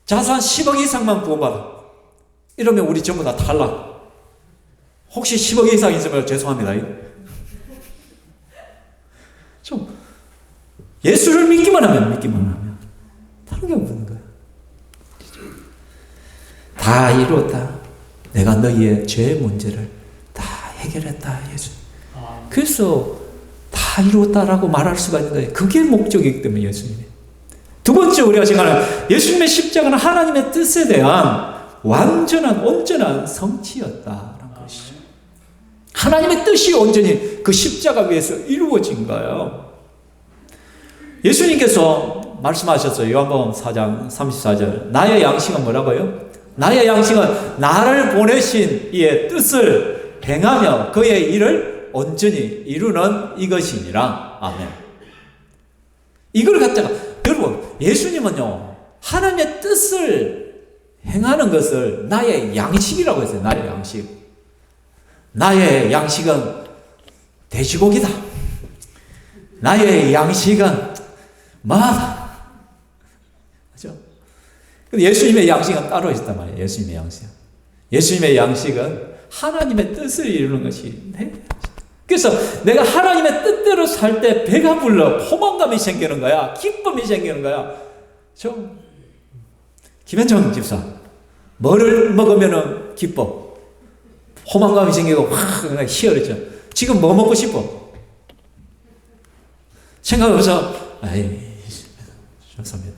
자산 10억 이상만 구원받아. 이러면 우리 전부 다 탈락. 혹시 10억 이상 있으면 죄송합니다. 좀 예수를 믿기만 하면 다른 게 없는 거야. 다 이루었다. 내가 너희의 죄 문제를 다 해결했다. 예수. 그래서 다 이루었다라고 말할 수가 있는 거예요. 그게 목적이기 때문에 예수님이. 두 번째 우리가 생각하는 예수님의 십자가는 하나님의 뜻에 대한 완전한 온전한 성취였다라는 것이죠. 하나님의 뜻이 온전히 그 십자가 위에서 이루어진 거예요. 예수님께서 말씀하셨어요. 요한복음 4장 34절. 나의 양식은 뭐라고요? 나의 양식은 나를 보내신 이의 뜻을 행하며 그의 일을 온전히 이루는 이것이니라. 아멘. 이걸 갖다가 여러분, 예수님은요 하나님의 뜻을 행하는 것을 나의 양식이라고 했어요. 나의 양식. 나의 양식은 돼지고기다. 나의 양식은 마다. 그렇죠? 예수님의 양식은 따로 있단 말이에요. 예수님의 양식. 예수님의 양식은 하나님의 뜻을 이루는 것이 내 양식. 그래서 내가 하나님의 뜻대로 살 때 배가 불러 포만감이 생기는 거야. 기쁨이 생기는 거야. 김현정 집사, 뭐를 먹으면 기뻐? 포만감이 생기고 확 그냥 희열해져. 지금 뭐 먹고 싶어? 생각해보면서 아이 좋습니다.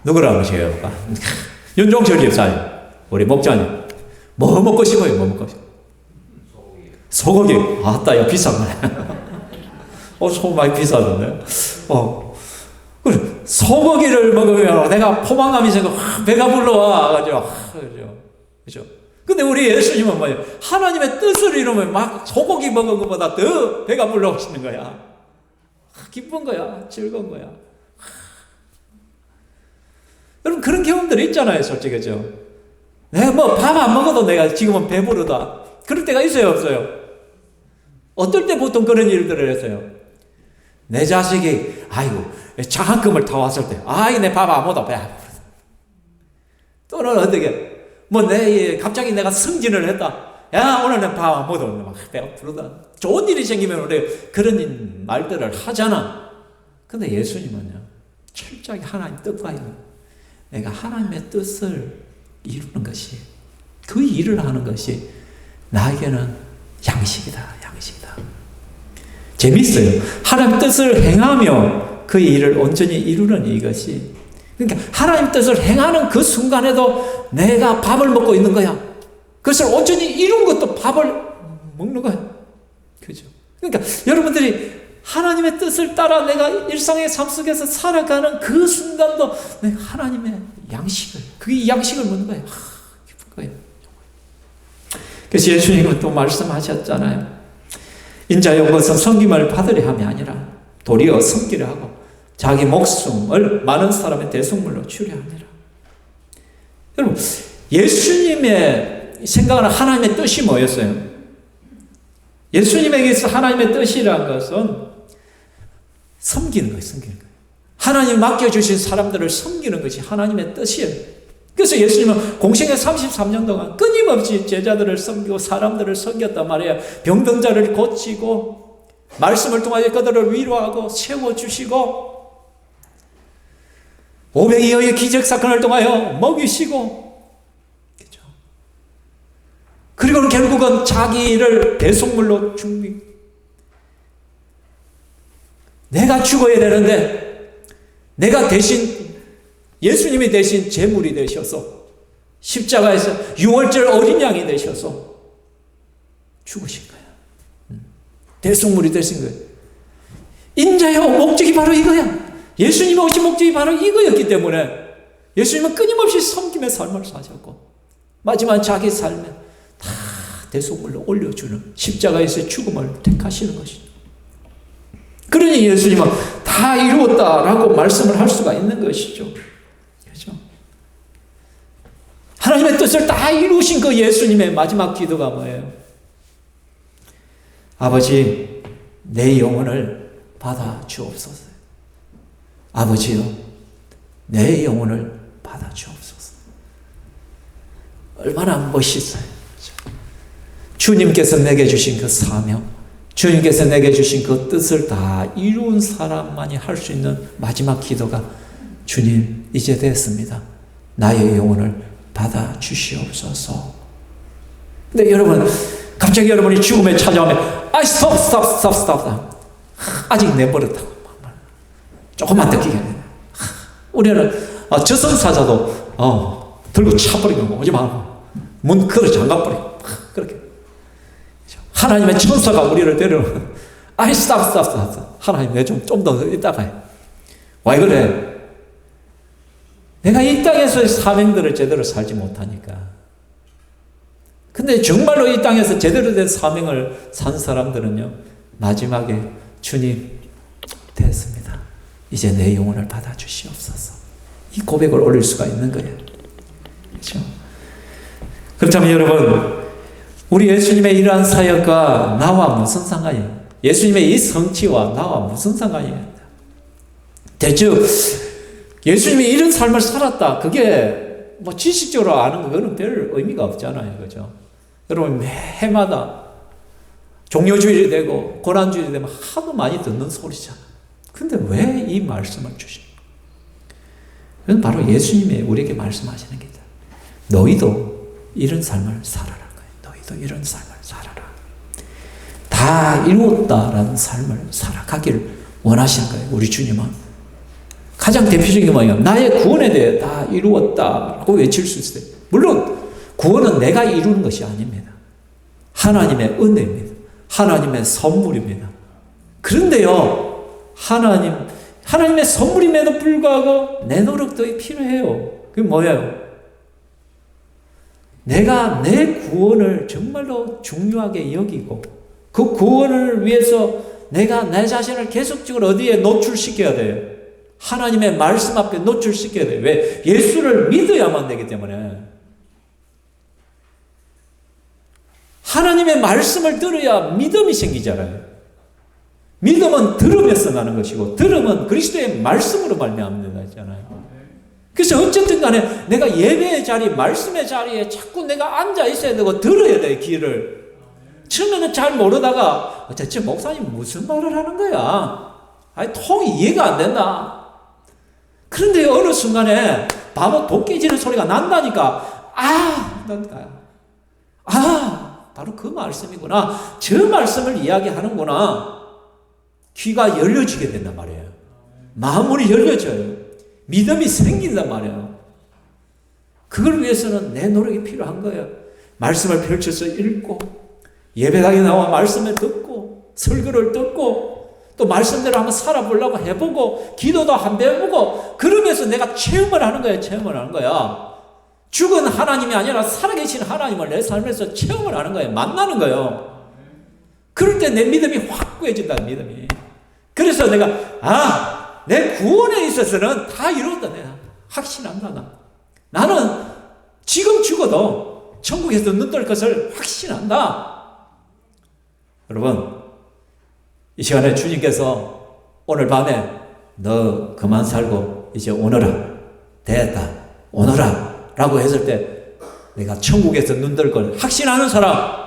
누구를 아시게요? 윤종철 집사님, 우리 목자님, 뭐 먹고 싶어요? 뭐 먹고 싶어? 소고기, 아따, 야, 비싸네. 소고기 많이 비싸던데. 그래, 소고기를 먹으면 내가 포만감이 생겨, 배가 불러와. 그죠? 근데 우리 예수님은 뭐예요? 하나님의 뜻을 이루면 막 소고기 먹은 것보다 더 배가 불러오시는 거야. 기쁜 거야. 즐거운 거야. 여러분, 그런 경험들이 있잖아요, 솔직히. 그죠? 내가 뭐 밥 안 먹어도 내가 지금은 배부르다. 그럴 때가 있어요, 없어요? 어떨 때 보통 그런 일들을 했어요? 내 자식이, 아이고, 장학금을 타왔을 때, 내 밥 안 먹어도 배 안 부르다. 또는 어떻게, 갑자기 내가 승진을 했다. 야, 오늘 내 밥 안 먹어도 막 배가 부르다. 좋은 일이 생기면 우리 그런 말들을 하잖아. 근데 예수님은요, 철저하게 하나님 뜻과 내가 하나님의 뜻을 이루는 것이, 그 일을 하는 것이 나에게는 양식이다. 재밌어요. 하나님 뜻을 행하며 그 일을 온전히 이루는 이것이, 그러니까 하나님 뜻을 행하는 그 순간에도 내가 밥을 먹고 있는 거야. 그것을 온전히 이룬 것도 밥을 먹는 거야. 그죠? 그러니까 여러분들이 하나님의 뜻을 따라 내가 일상의 삶 속에서 살아가는 그 순간도 내가 하나님의 양식을, 그 양식을 먹는 거예요. 기쁜 거예요. 그래서 예수님은 또 말씀하셨잖아요. 인자의 것은 섬김을 받으려 함이 아니라 도리어 섬기려 하고 자기 목숨을 많은 사람의 대속물로 주려 함이라. 여러분, 예수님의 생각하는 하나님의 뜻이 뭐였어요? 예수님에게서 하나님의 뜻이라는 것은 섬기는 거예요. 하나님 맡겨주신 사람들을 섬기는 것이 하나님의 뜻이에요. 그래서 예수님은 공생애 33년 동안 끊임없이 제자들을 섬기고 사람들을 섬겼단 말이에요. 병든 자를 고치고 말씀을 통하여 그들을 위로하고 세워주시고 500여의 기적사건을 통하여 먹이시고, 그렇죠? 그리고는 결국은 자기를 대속물로 준비. 내가 죽어야 되는데 내가 대신, 예수님이 대신 제물이 되셔서 십자가에서 6월절 어린 양이 되셔서 죽으신 거야. 대속물이 되신 거예요. 인자여, 목적이 바로 이거야. 예수님이 오신 목적이 바로 이거였기 때문에 예수님은 끊임없이 섬김의 삶을 사셨고 마지막 자기 삶에 다 대속물로 올려주는 십자가에서의 죽음을 택하시는 것이죠. 그러니 예수님은 다 이루었다라고 말씀을 할 수가 있는 것이죠. 그렇죠? 하나님의 뜻을 다 이루신 그 예수님의 마지막 기도가 뭐예요? 아버지, 내 영혼을 받아 주옵소서. 아버지요, 내 영혼을 받아 주옵소서. 얼마나 멋있어요. 주님께서 내게 주신 그 사명, 주님께서 내게 주신 그 뜻을 다 이룬 사람만이 할 수 있는 마지막 기도가, 주님, 이제 됐습니다. 나의 영혼을 받아 주시옵소서. 근데 여러분, 갑자기 여러분이 죽음에 찾아오면, 스톱. 아직 내버렸다고. 조금만 더 기다려. 우리는 저승사자도 들고 차버리고 오지 말고 문 걸어 잠가버리고 그렇게. 하나님의 천사가 우리를 데려오면 스톱. 하나님, 내 좀 더 이따가 해. 왜 그래? 내가 이 땅에서의 사명들을 제대로 살지 못하니까. 근데 정말로 이 땅에서 제대로 된 사명을 산 사람들은요, 마지막에 주님, 됐습니다. 이제 내 영혼을 받아주시옵소서. 이 고백을 올릴 수가 있는 거예요. 그렇죠? 그렇다면 여러분, 우리 예수님의 이러한 사역과 나와 무슨 상관이에요? 예수님의 이 성취와 나와 무슨 상관이에요? 대충 예수님이 이런 삶을 살았다, 그게 뭐 지식적으로 아는 거, 그거는 별 의미가 없잖아요. 그죠? 여러분, 해마다 종료주일이 되고 고난주일이 되면 하도 많이 듣는 소리잖아. 근데 왜 이 말씀을 주십니까? 이건 바로 예수님이 우리에게 말씀하시는 게 있다. 너희도 이런 삶을 살아라. 너희도 이런 삶을 살아라. 다 이루었다라는 삶을 살아가기를 원하시는 거예요. 우리 주님은. 가장 대표적인 게 뭐냐면, 나의 구원에 대해 다 이루었다고 외칠 수 있어요. 물론 구원은 내가 이루는 것이 아닙니다. 하나님의 은혜입니다. 하나님의 선물입니다. 그런데요, 하나님의 선물임에도 불구하고 내 노력도 필요해요. 그게 뭐예요? 내가 내 구원을 정말로 중요하게 여기고 그 구원을 위해서 내가 내 자신을 계속적으로 어디에 노출시켜야 돼요? 하나님의 말씀 앞에 노출시켜야 돼요. 왜? 예수를 믿어야만 되기 때문에. 하나님의 말씀을 들어야 믿음이 생기잖아요. 믿음은 들으면서 나는 것이고 들음은 그리스도의 말씀으로 말미암는다 했잖아요. 그래서 어쨌든 간에 내가 예배의 자리, 말씀의 자리에 자꾸 내가 앉아 있어야 되고 들어야 돼, 귀를. 처음에는 잘 모르다가 대체 목사님 무슨 말을 하는 거야? 아니, 통이 이해가 안 된다. 그런데 어느 순간에 바로 독 깨지는 소리가 난다니까. 바로 그 말씀이구나. 저 말씀을 이야기하는구나. 귀가 열려지게 된단 말이에요. 마음이 열려져요. 믿음이 생긴단 말이에요. 그걸 위해서는 내 노력이 필요한 거예요. 말씀을 펼쳐서 읽고, 예배당에 나와 말씀을 듣고, 설교를 듣고, 또 말씀대로 한번 살아보려고 해보고, 기도도 한번 해보고, 그러면서 내가 체험을 하는 거예요. 체험을 하는 거야. 죽은 하나님이 아니라 살아계신 하나님을 내 삶에서 체험을 하는 거예요. 만나는 거예요. 그럴 때 내 믿음이 확 구해진다, 믿음이. 그래서 내가, 내 구원에 있어서는 다 이루었다. 내가 확신한다. 나는 지금 죽어도 천국에서 눈 뜰 것을 확신한다. 여러분, 이 시간에 주님께서 오늘 밤에 너 그만 살고 이제 오너라. 됐다. 오너라. 라고 했을 때 내가 천국에서 눈 뜰 걸 확신하는 사람.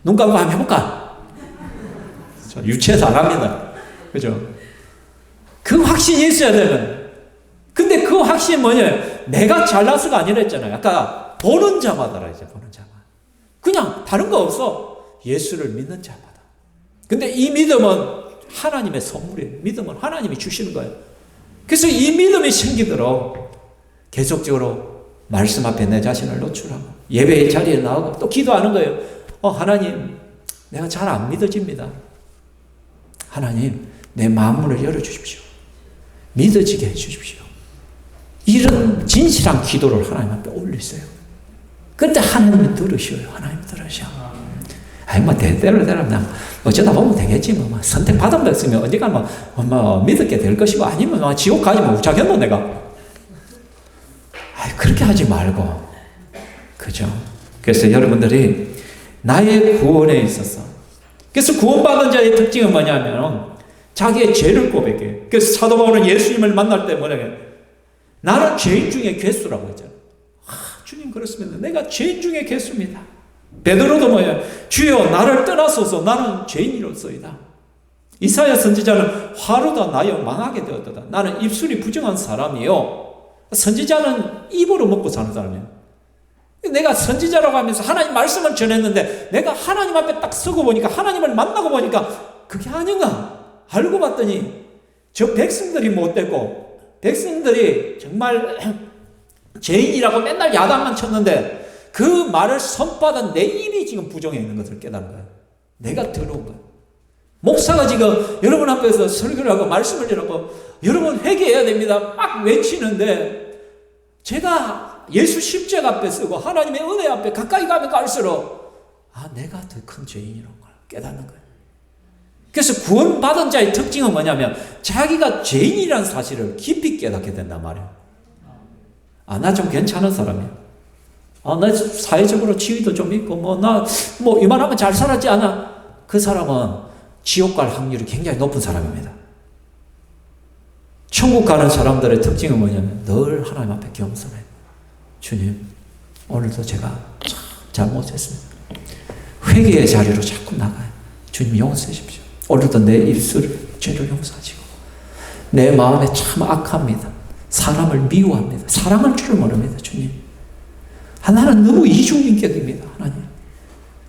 눈 감고 한번 해볼까? 유치해서 안 합니다. 그죠? 그 확신이 있어야 되는. 근데 그 확신이 뭐냐? 내가 잘나서가 아니라 했잖아요. 아까 보는 자마다라 이제 보는 자마다. 그냥 다른 거 없어. 예수를 믿는 자마다. 근데 이 믿음은 하나님의 선물이에요. 믿음은 하나님이 주시는 거예요. 그래서 이 믿음이 생기도록 계속적으로 말씀 앞에 내 자신을 노출하고 예배의 자리에 나오고 또 기도하는 거예요. 하나님, 내가 잘 안 믿어집니다. 하나님, 내 마음문을 열어주십시오. 믿어지게 해주십시오. 이런 진실한 기도를 하나님 앞에 올리세요. 그때 하나님이 들으셔요. 하나님 들으셔. 대대로 어쩌다 보면 되겠지. 선택받은 백성이면 언젠가 믿게 될 것이고 아니면 지옥 가지면 우차겠노, 내가. 그렇게 하지 말고. 그죠? 그래서 여러분들이 나의 구원에 있어서 그래서 구원받은 자의 특징은 뭐냐면 자기의 죄를 고백해요. 그래서 사도 바울은 예수님을 만날 때 뭐냐면 나는 죄인 중에 괴수라고 했잖아요. 주님 그렇습니다. 내가 죄인 중에 괴수입니다. 베드로도 뭐예요? 주여 나를 떠나소서 나는 죄인이로소이다. 이사야 선지자는 화로다 나여 망하게 되었다. 나는 입술이 부정한 사람이요. 선지자는 입으로 먹고 사는 사람이에요. 내가 선지자라고 하면서 하나님 말씀을 전했는데 내가 하나님 앞에 딱 서고 보니까 하나님을 만나고 보니까 그게 아닌가? 알고 봤더니 저 백성들이 못됐고 백성들이 정말 죄인이라고 맨날 야단만 쳤는데 그 말을 선받은 내 입이 지금 부정해 있는 것을 깨달은 거예요. 내가 더러운 거예요. 목사가 지금 여러분 앞에서 설교를 하고 말씀을 전하고 여러분 회개해야 됩니다. 막 외치는데 제가 예수 십자가 앞에 서고 하나님의 은혜 앞에 가까이 가면 갈수록 내가 더 큰 죄인이라는 걸 깨닫는 거예요. 그래서 구원받은 자의 특징은 뭐냐면 자기가 죄인이라는 사실을 깊이 깨닫게 된단 말이에요. 나 좀 괜찮은 사람이야. 나 사회적으로 지위도 좀 있고 나 이만하면 잘 살았지 않아. 그 사람은 지옥 갈 확률이 굉장히 높은 사람입니다. 천국 가는 사람들의 특징은 뭐냐면 늘 하나님 앞에 겸손해요. 주님, 오늘도 제가 참 잘못했습니다. 회개의 자리로 자꾸 나가요. 주님 용서해 주십시오. 오늘도 내 입술을 죄를 용서하시고 내 마음에 참 악합니다. 사람을 미워합니다. 사랑할 줄을 모릅니다. 주님. 나는 너무 이중인격입니다. 하나님.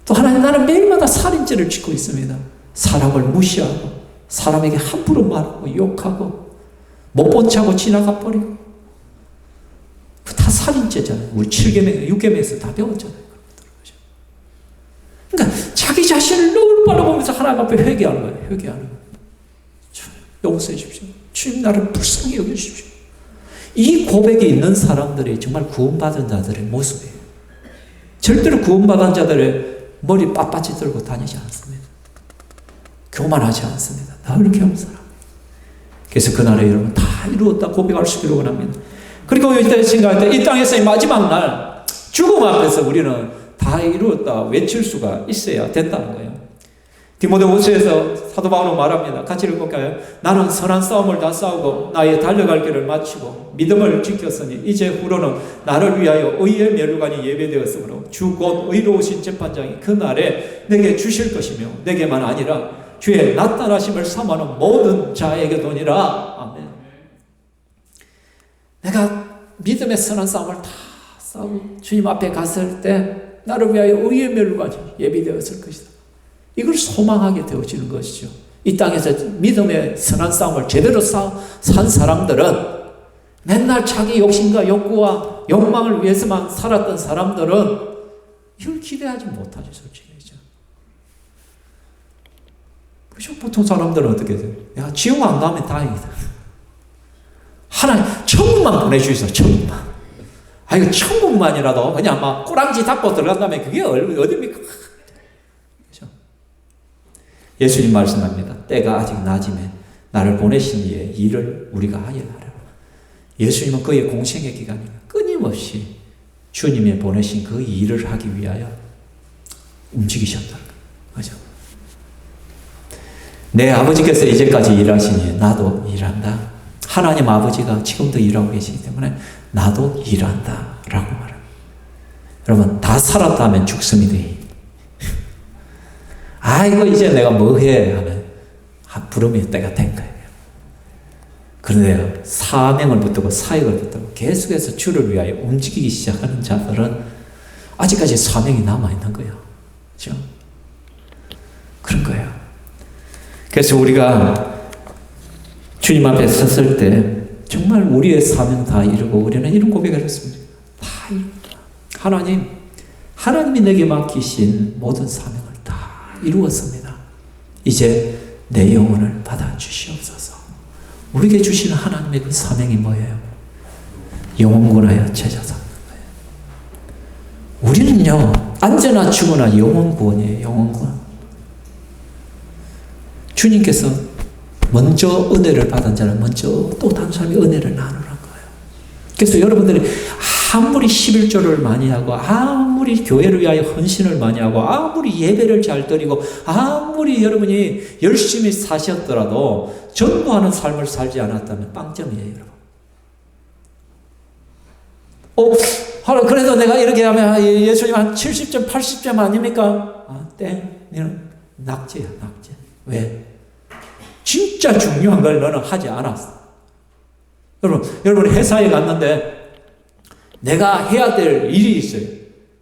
또 하나님 나는 매일마다 살인죄를 짓고 있습니다. 사람을 무시하고 사람에게 함부로 말하고 욕하고 못 본 척하고 지나가 버리고 다 살인죄잖아요. 우리 7계명, 6계명에서 다 배웠잖아요. 그러니까 자기 자신을 늘 바라보면서 하나님 앞에 회개하는 거예요. 회개하는 거예요. 용서해 주십시오. 주님 나를 불쌍히 여겨주십시오. 이 고백이 있는 사람들이 정말 구원받은 자들의 모습이에요. 절대로 구원받은 자들의 머리 빳빳이 들고 다니지 않습니다. 교만하지 않습니다. 늘 겸손합니다. 그래서 그날에 여러분 다 이루었다 고백할 수 있기를 원합니다. 그리고 이때 생각할 때 이 땅에서의 마지막 날 죽음 앞에서 우리는 다 이루었다 외칠 수가 있어야 된다는 거예요. 디모데후서에서 사도 바울은 말합니다. 같이 읽어볼까요? 나는 선한 싸움을 다 싸우고 나의 달려갈 길을 마치고 믿음을 지켰으니 이제 후로는 나를 위하여 의의 면류관이 예배되었으므로 주 곧 의로우신 재판장이 그 날에 내게 주실 것이며 내게만 아니라 주의 나타나심을 삼하는 모든 자에게도니라. 아멘. 내가 믿음의 선한 싸움을 다 싸우고 주님 앞에 갔을 때 나를 위하여 의의 면류관이 예비되었을 것이다. 이걸 소망하게 되어지는 것이죠. 이 땅에서 믿음의 선한 싸움을 제대로 산 사람들은 맨날 자기 욕심과 욕구와 욕망을 위해서만 살았던 사람들은 이걸 기대하지 못하죠. 솔직히. 그죠? 보통 사람들은 어떻게 돼요? 야, 지옥 안 가면 다행이다. 하나님, 천국만 보내주세요. 천국만. 아, 이거 천국만이라도 그냥 막 꼬랑지 닫고 들어간다면 그게 어딥니까? 그죠? 예수님 말씀합니다. 때가 아직 낮음에 나를 보내신 이의 일을 우리가 하여 하라. 예수님은 그의 공생의 기간에 끊임없이 주님의 보내신 그 일을 하기 위하여 움직이셨다. 그죠? 내 아버지께서 이제까지 일하시니 나도 일한다. 하나님 아버지가 지금도 일하고 계시기 때문에 나도 일한다 라고 말합니다. 여러분 다 살았다 하면 죽습니다. 아이고 이제 내가 뭐해 하면 부름의 때가 된 거예요. 그런데 사명을 붙들고 사역을 붙들고 계속해서 주를 위하여 움직이기 시작하는 자들은 아직까지 사명이 남아있는 거예요. 그렇죠? 그런 거예요. 그래서 우리가 주님 앞에 섰을 때 정말 우리의 사명 다 이루고 우리는 이런 고백을 했습니다. 다 이루었다. 하나님이 내게 맡기신 모든 사명을 다 이루었습니다. 이제 내 영혼을 받아주시옵소서. 우리에게 주시는 하나님의 그 사명이 뭐예요? 영혼구원하여 제자 삼는 거예요. 우리는요 언제나 죽으나 영혼 구원이에요. 영혼 구원. 주님께서 먼저 은혜를 받은 자는 먼저 또 다른 사람이 은혜를 나누라는 거예요. 그래서 여러분들이 아무리 11조를 많이 하고 아무리 교회를 위하여 헌신을 많이 하고 아무리 예배를 잘 드리고 아무리 여러분이 열심히 사셨더라도 전도하는 삶을 살지 않았다면 빵점이에요. 여러분. 그래도 내가 이렇게 하면 예수님 한 70점 80점 아닙니까? 땡. 너는 낙제야 낙제. 왜? 진짜 중요한 걸 너는 하지 않았어. 여러분 회사에 갔는데 내가 해야 될 일이 있어요.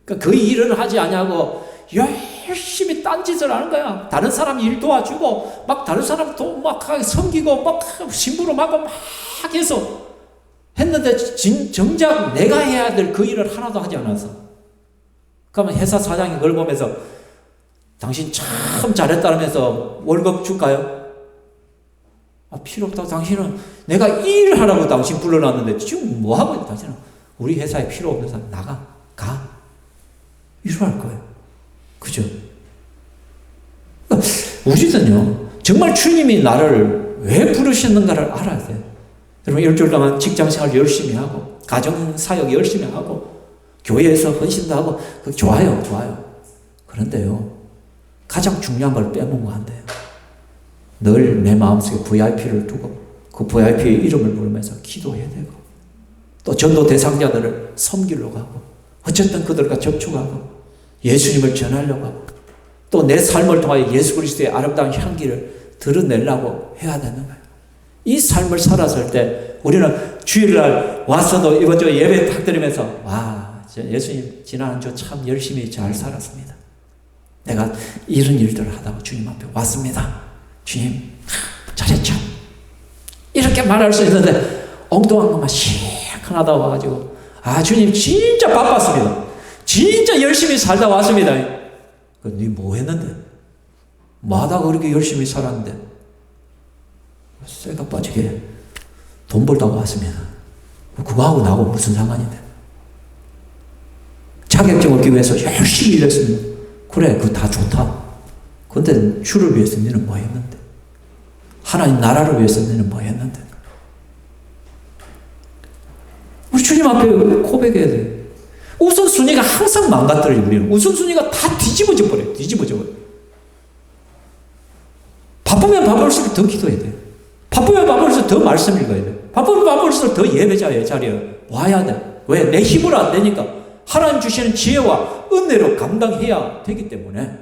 그러니까 그 일을 하지 않냐고 열심히 딴짓을 하는 거야. 다른 사람 일 도와주고 막 다른 사람 막 섬기고 막 심부름하고 막 해서 했는데 정작 내가 해야 될 그 일을 하나도 하지 않았어. 그러면 회사 사장이 그걸 보면서 당신 참 잘했다면서 월급 줄까요? 필요 없다. 당신은 내가 일을 하라고 당신 불러놨는데 지금 뭐 하고 있다. 당신은 우리 회사에 필요 없는 사람 가. 이러고 할 거예요. 그죠? 우리는요 정말 주님이 나를 왜 부르셨는가를 알아야 돼요. 여러분 일주일 동안 직장생활 열심히 하고 가정사역 열심히 하고 교회에서 헌신도 하고 좋아요. 그런데요 가장 중요한 걸 빼먹으면 안 돼요. 늘 내 마음속에 VIP를 두고 그 VIP의 이름을 부르면서 기도해야 되고 또 전도 대상자들을 섬기려고 하고 어쨌든 그들과 접촉하고 예수님을 전하려고 하고 또 내 삶을 통하여 예수 그리스도의 아름다운 향기를 드러내려고 해야 되는 거예요. 이 삶을 살았을 때 우리는 주일날 와서도 이번 주 예배 탁 드리면서 와 예수님 지난 한 주 참 열심히 잘 살았습니다. 내가 이런 일들을 하다가 주님 앞에 왔습니다. 주님 잘했죠. 이렇게 말할 수 있는데 엉뚱한 것만 시큰하다 와가지고 주님 진짜 바빴습니다. 진짜 열심히 살다 왔습니다. 네 뭐 했는데? 뭐 하다가 그렇게 열심히 살았는데? 쇠가 빠지게 돈 벌다가 왔으면 그거하고 나하고 무슨 상관인데? 자격증 얻기 위해서 열심히 일했으면 그래, 그거 다 좋다. 근데 주를 위해서 너는 뭐 했는데? 하나님 나라를 위해서 너는 뭐 했는데? 우리 주님 앞에 고백해야 돼. 우선순위가 항상 망가뜨려요. 우리는 우선순위가 다 뒤집어져 버려요. 뒤집어져 버려요. 바쁘면 바쁠수록 더 기도해야 돼요. 바쁘면 바쁠수록 더 말씀 읽어야 돼요. 바쁘면 바쁠수록 더 예배자의 자리에 와야 돼. 왜? 내 힘으로 안 되니까 하나님 주시는 지혜와 은혜로 감당해야 되기 때문에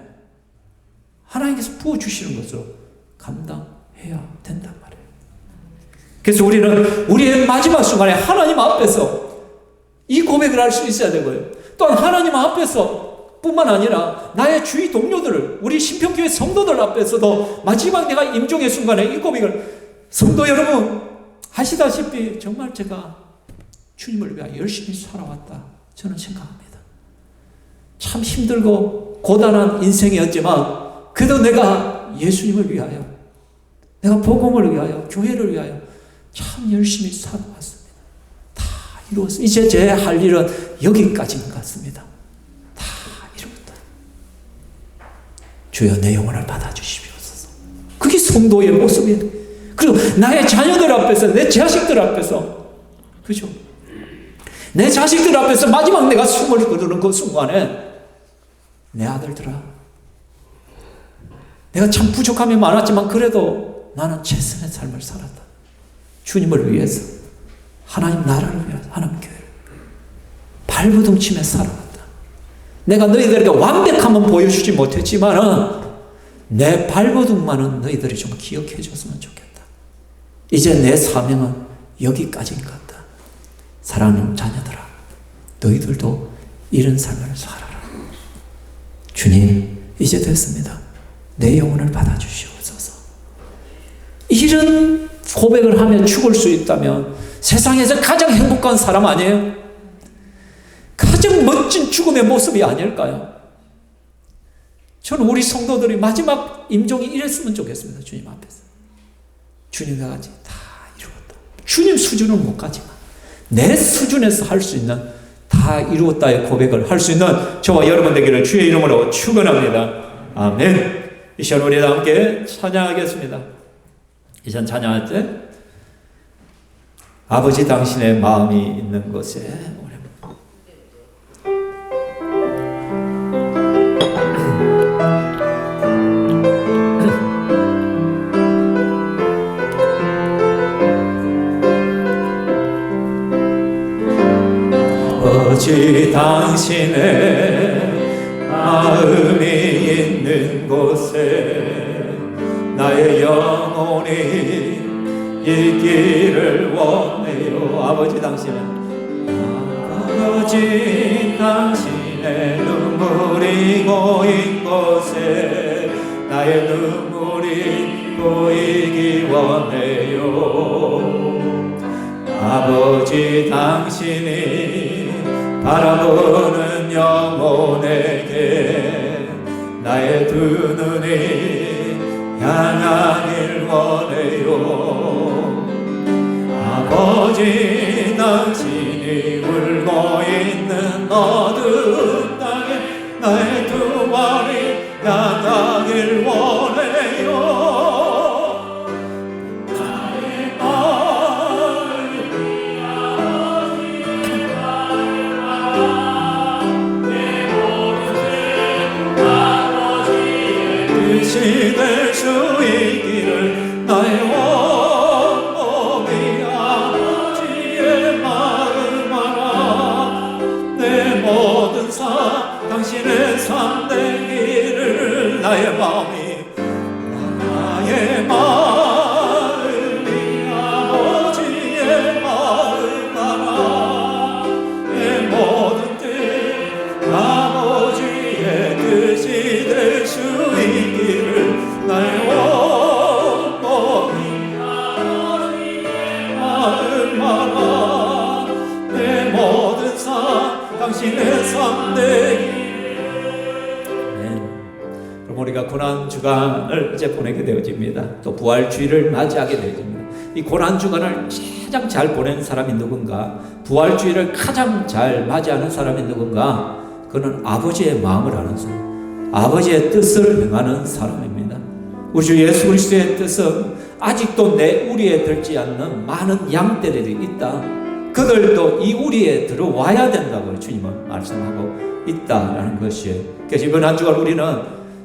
하나님께서 부어주시는 것으로 감당해야 된단 말이에요. 그래서 우리는 우리의 마지막 순간에 하나님 앞에서 이 고백을 할 수 있어야 되고요. 또한 하나님 앞에서 뿐만 아니라 나의 주위 동료들을, 우리 신평교회 성도들 앞에서도 마지막 내가 임종의 순간에 이 고백을, 성도 여러분 하시다시피 정말 제가 주님을 위하여 열심히 살아왔다 저는 생각합니다. 참 힘들고 고단한 인생이었지만 그래도 내가 예수님을 위하여, 내가 복음을 위하여, 교회를 위하여 참 열심히 살아왔습니다. 다 이루었습니다. 이제 제 할 일은 여기까지인 것 같습니다. 다 이루었다. 주여 내 영혼을 받아주시옵소서. 그게 성도의 모습이에요. 그리고 나의 자녀들 앞에서, 내 자식들 앞에서, 그죠? 내 자식들 앞에서 마지막 내가 숨을 거두는 그 순간에 내 아들들아, 내가 참 부족함이 많았지만 그래도 나는 최선의 삶을 살았다. 주님을 위해서, 하나님 나라를 위해서, 하나님 교회를 발부둥치며 살아왔다. 내가 너희들에게 완벽함은 보여주지 못했지만은 내 발버둥만은 너희들이 좀 기억해 줬으면 좋겠다. 이제 내 사명은 여기까지인 것 같다. 사랑하는 자녀들아, 너희들도 이런 삶을 살아라. 주님, 이제 됐습니다. 내 영혼을 받아주시옵소서. 이런 고백을 하며 죽을 수 있다면 세상에서 가장 행복한 사람 아니에요? 가장 멋진 죽음의 모습이 아닐까요? 저는 우리 성도들이 마지막 임종이 이랬으면 좋겠습니다. 주님 앞에서. 주님 나같이 다 이루었다. 주님 수준은 못 가지만 내 수준에서 할 수 있는, 다 이루었다의 고백을 할 수 있는 저와 여러분 되기를 주의 이름으로 축원합니다. 아멘. 이 시간 우리 다 함께 찬양하겠습니다. 이 시간 찬양할 때 아버지 당신의 마음이 있는 곳에 아버지 당신의 마음이 있는 곳에 나의 영혼이 있기를 원해요. 아버지 당신의 눈물이 고인 곳에 나의 눈물이 고이기 원해요. 아버지 당신이 바라보는 영혼에게 나의 두 눈이 향하길 원해요. 아버지 당신이 울고 있는 어두운 땅에 나의 두 발이 향하길 원해요. 될 수 있기를 나의 온몸이 아버지의 마음 알아. 내 모든 삶 당신의 삶 되기를 나의 마음이 아버지의 마음 알아. 내 모든 뜻 아버지의 뜻이 될 수 있기를 나의 온몸이 아버지의 마음 알아. 내 모든 삶 당신의 삶 되기를. 우리가 고난주간을 이제 보내게 되어집니다. 또 부활주의를 맞이하게 되어집니다. 이 고난주간을 가장 잘 보낸 사람이 누군가, 부활주의를 가장 잘 맞이하는 사람이 누군가, 그는 아버지의 마음을 아는 사람, 아버지의 뜻을 행하는 사람입니다. 우리 주 예수 그리스도의 뜻은 아직도 내 우리에 들지 않는 많은 양떼들이 있다. 그들도 이 우리에 들어와야 된다고 주님은 말씀하고 있다라는 것이에요. 그래서 이번 한 주간 우리는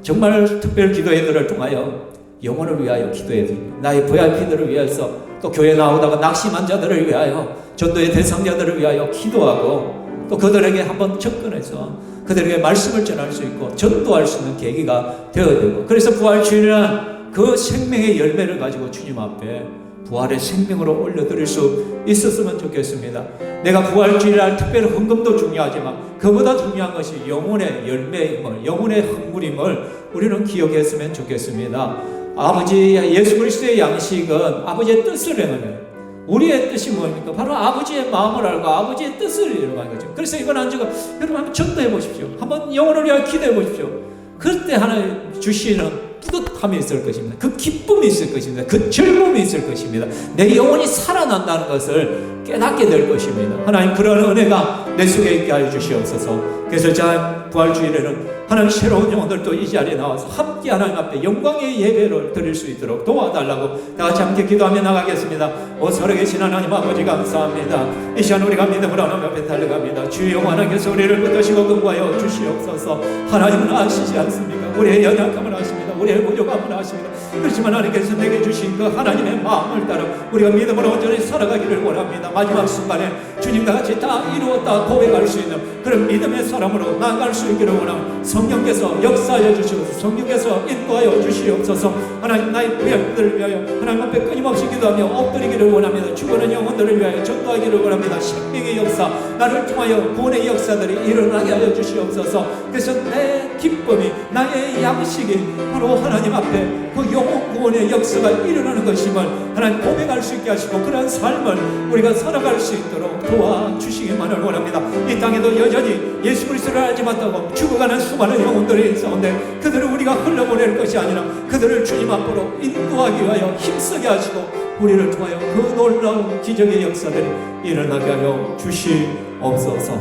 정말 특별 기도회들을 통하여 영혼을 위하여 기도해야 됩니다. 나의 VIP들을 위해서, 또 교회 나오다가 낙심한 자들을 위하여, 전도의 대상자들을 위하여 기도하고, 또 그들에게 한번 접근해서 그들에게 말씀을 전할 수 있고 전도할 수 있는 계기가 되어야 되고, 그래서 부활주일이란 그 생명의 열매를 가지고 주님 앞에 부활의 생명으로 올려드릴 수 있었으면 좋겠습니다. 내가 부활주일날 특별히 헌금도 중요하지만 그보다 중요한 것이 영혼의 열매임을, 영혼의 흥물임을 우리는 기억했으면 좋겠습니다. 아버지 예수 그리스도의 양식은 아버지의 뜻을 행하는, 우리의 뜻이 뭡니까? 바로 아버지의 마음을 알고 아버지의 뜻을 이루는 거죠. 그래서 이번 한 주간 여러분 한번 전도해 보십시오. 한번 영혼을 위하여 기도해 보십시오. 그때 하나님 주시는 뿌듯함이 있을 것입니다. 그 기쁨이 있을 것입니다. 그 즐거움이 있을 것입니다. 내 영혼이 살아난다는 것을 깨닫게 될 것입니다. 하나님 그런 은혜가 내 속에 있게 하여 주시옵소서. 그래서 자 부활주일에는 하나님 새로운 영혼들도 이 자리에 나와서 함께 하나님 앞에 영광의 예배를 드릴 수 있도록 도와달라고 다 같이 함께 기도하며 나가겠습니다. 오 살아계신 하나님 아버지 감사합니다. 이 시간 우리가 믿음으로 하나님 앞에 달려갑니다. 주여 하나님께서 우리를 붙드시고 근거하여 주시옵소서. 하나님은 아시지 않습니까? 우리의 연약함을 아십니다. 우리의 부족함을 아십니다. 그렇지만 하나님께서 내게 주신 그 하나님의 마음을 따라 우리가 믿음으로 온전히 살아가기를 원합니다. 마지막 순간에 주님과 같이 다 이루었다 고백할 수 있는 그런 믿음의 사람으로 나아갈 수 있기를 원합니다. 성령께서 역사하여 주시옵소서. 성령께서 인도하여 주시옵소서. 하나님 나의 부양들을 위하여 하나님 앞에 끊임없이 기도하며 엎드리기를 원합니다. 죽어는 영혼들을 위하여 전도하기를 원합니다. 생명의 역사, 나를 통하여 구원의 역사들이 일어나게 하여 주시옵소서. 그래서 내 기쁨이, 나의 양식이 바로 하나님 앞에 그 영혼 구원의 역사가 일어나는 것임을 하나님 고백할 수 있게 하시고, 그러한 삶을 우리가 살아갈 수 있도록 도와주시기만을 원합니다. 이 땅에도 여전히 예수 그리스도를 알지 못하고 죽어가는 수많은 영혼들이 있사온데 그들을 우리가 흘려보낼 것이 아니라 그들을 주님 앞으로 인도하기 위하여 힘쓰게 하시고 우리를 통하여 그 놀라운 기적의 역사들이 일어나게 하여 주시옵소서.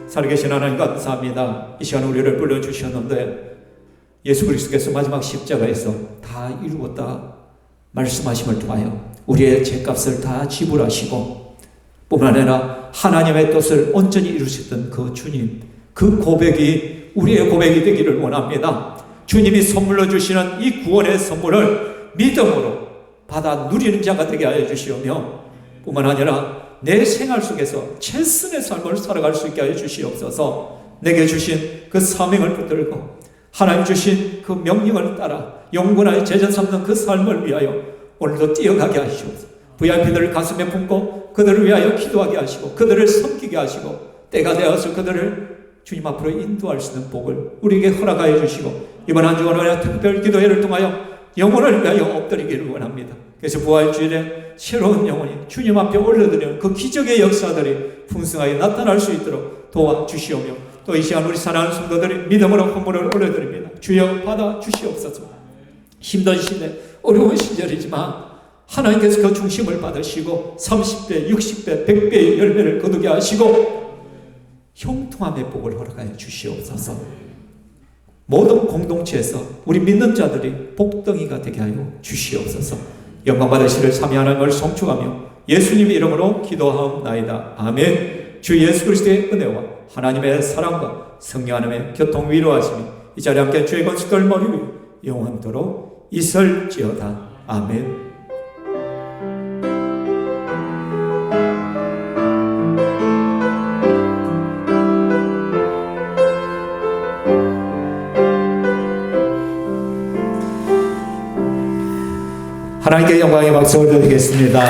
살아계신 하나님 감사합니다. 이 시간 우리를 불러주셨는데 예수 그리스도께서 마지막 십자가에서 다 이루었다 말씀하심을 통하여 우리의 죄값을 다 지불하시고 뿐만 아니라 하나님의 뜻을 온전히 이루셨던 그 주님, 그 고백이 우리의 고백이 되기를 원합니다. 주님이 선물로 주시는 이 구원의 선물을 믿음으로 받아 누리는 자가 되게 하여 주시오며, 뿐만 아니라 내 생활 속에서 최선의 삶을 살아갈 수 있게 하여 주시옵소서. 내게 주신 그 사명을 붙들고 하나님 주신 그 명령을 따라 영원하여 제자 삼는 그 삶을 위하여 오늘도 뛰어가게 하시옵소서. VIP들을 가슴에 품고 그들을 위하여 기도하게 하시고 그들을 섬기게 하시고 때가 되어서 그들을 주님 앞으로 인도할 수 있는 복을 우리에게 허락하여 주시고 이번 한 주간의 특별 기도회를 통하여 영혼을 위하여 엎드리기를 원합니다. 그래서 부활주일에 새로운 영혼이 주님 앞에 올려드리는 그 기적의 역사들이 풍성하게 나타날 수 있도록 도와주시오며, 또 이 시간 우리 사랑하는 성도들이 믿음으로 헌물을 올려드립니다. 주여 받아 주시옵소서. 힘든 시대, 어려운 시절이지만 하나님께서 그 중심을 받으시고 30배, 60배, 100배의 열매를 거두게 하시고 형통함의 복을 허락하여 주시옵소서. 모든 공동체에서 우리 믿는 자들이 복덩이가 되게 하여 주시옵소서. 영광 받으시를 삼위 하나님을 송축하며 예수님의 이름으로 기도하옵나이다. 아멘. 주 예수 그리스도의 은혜와 하나님의 사랑과 성령 하나님의 교통 위로하심이 이 자리에 함께 주의 건축들 머리 위에 영원토록 있을지어다. 아멘. 하나님께 영광의 박수 올려드리겠습니다.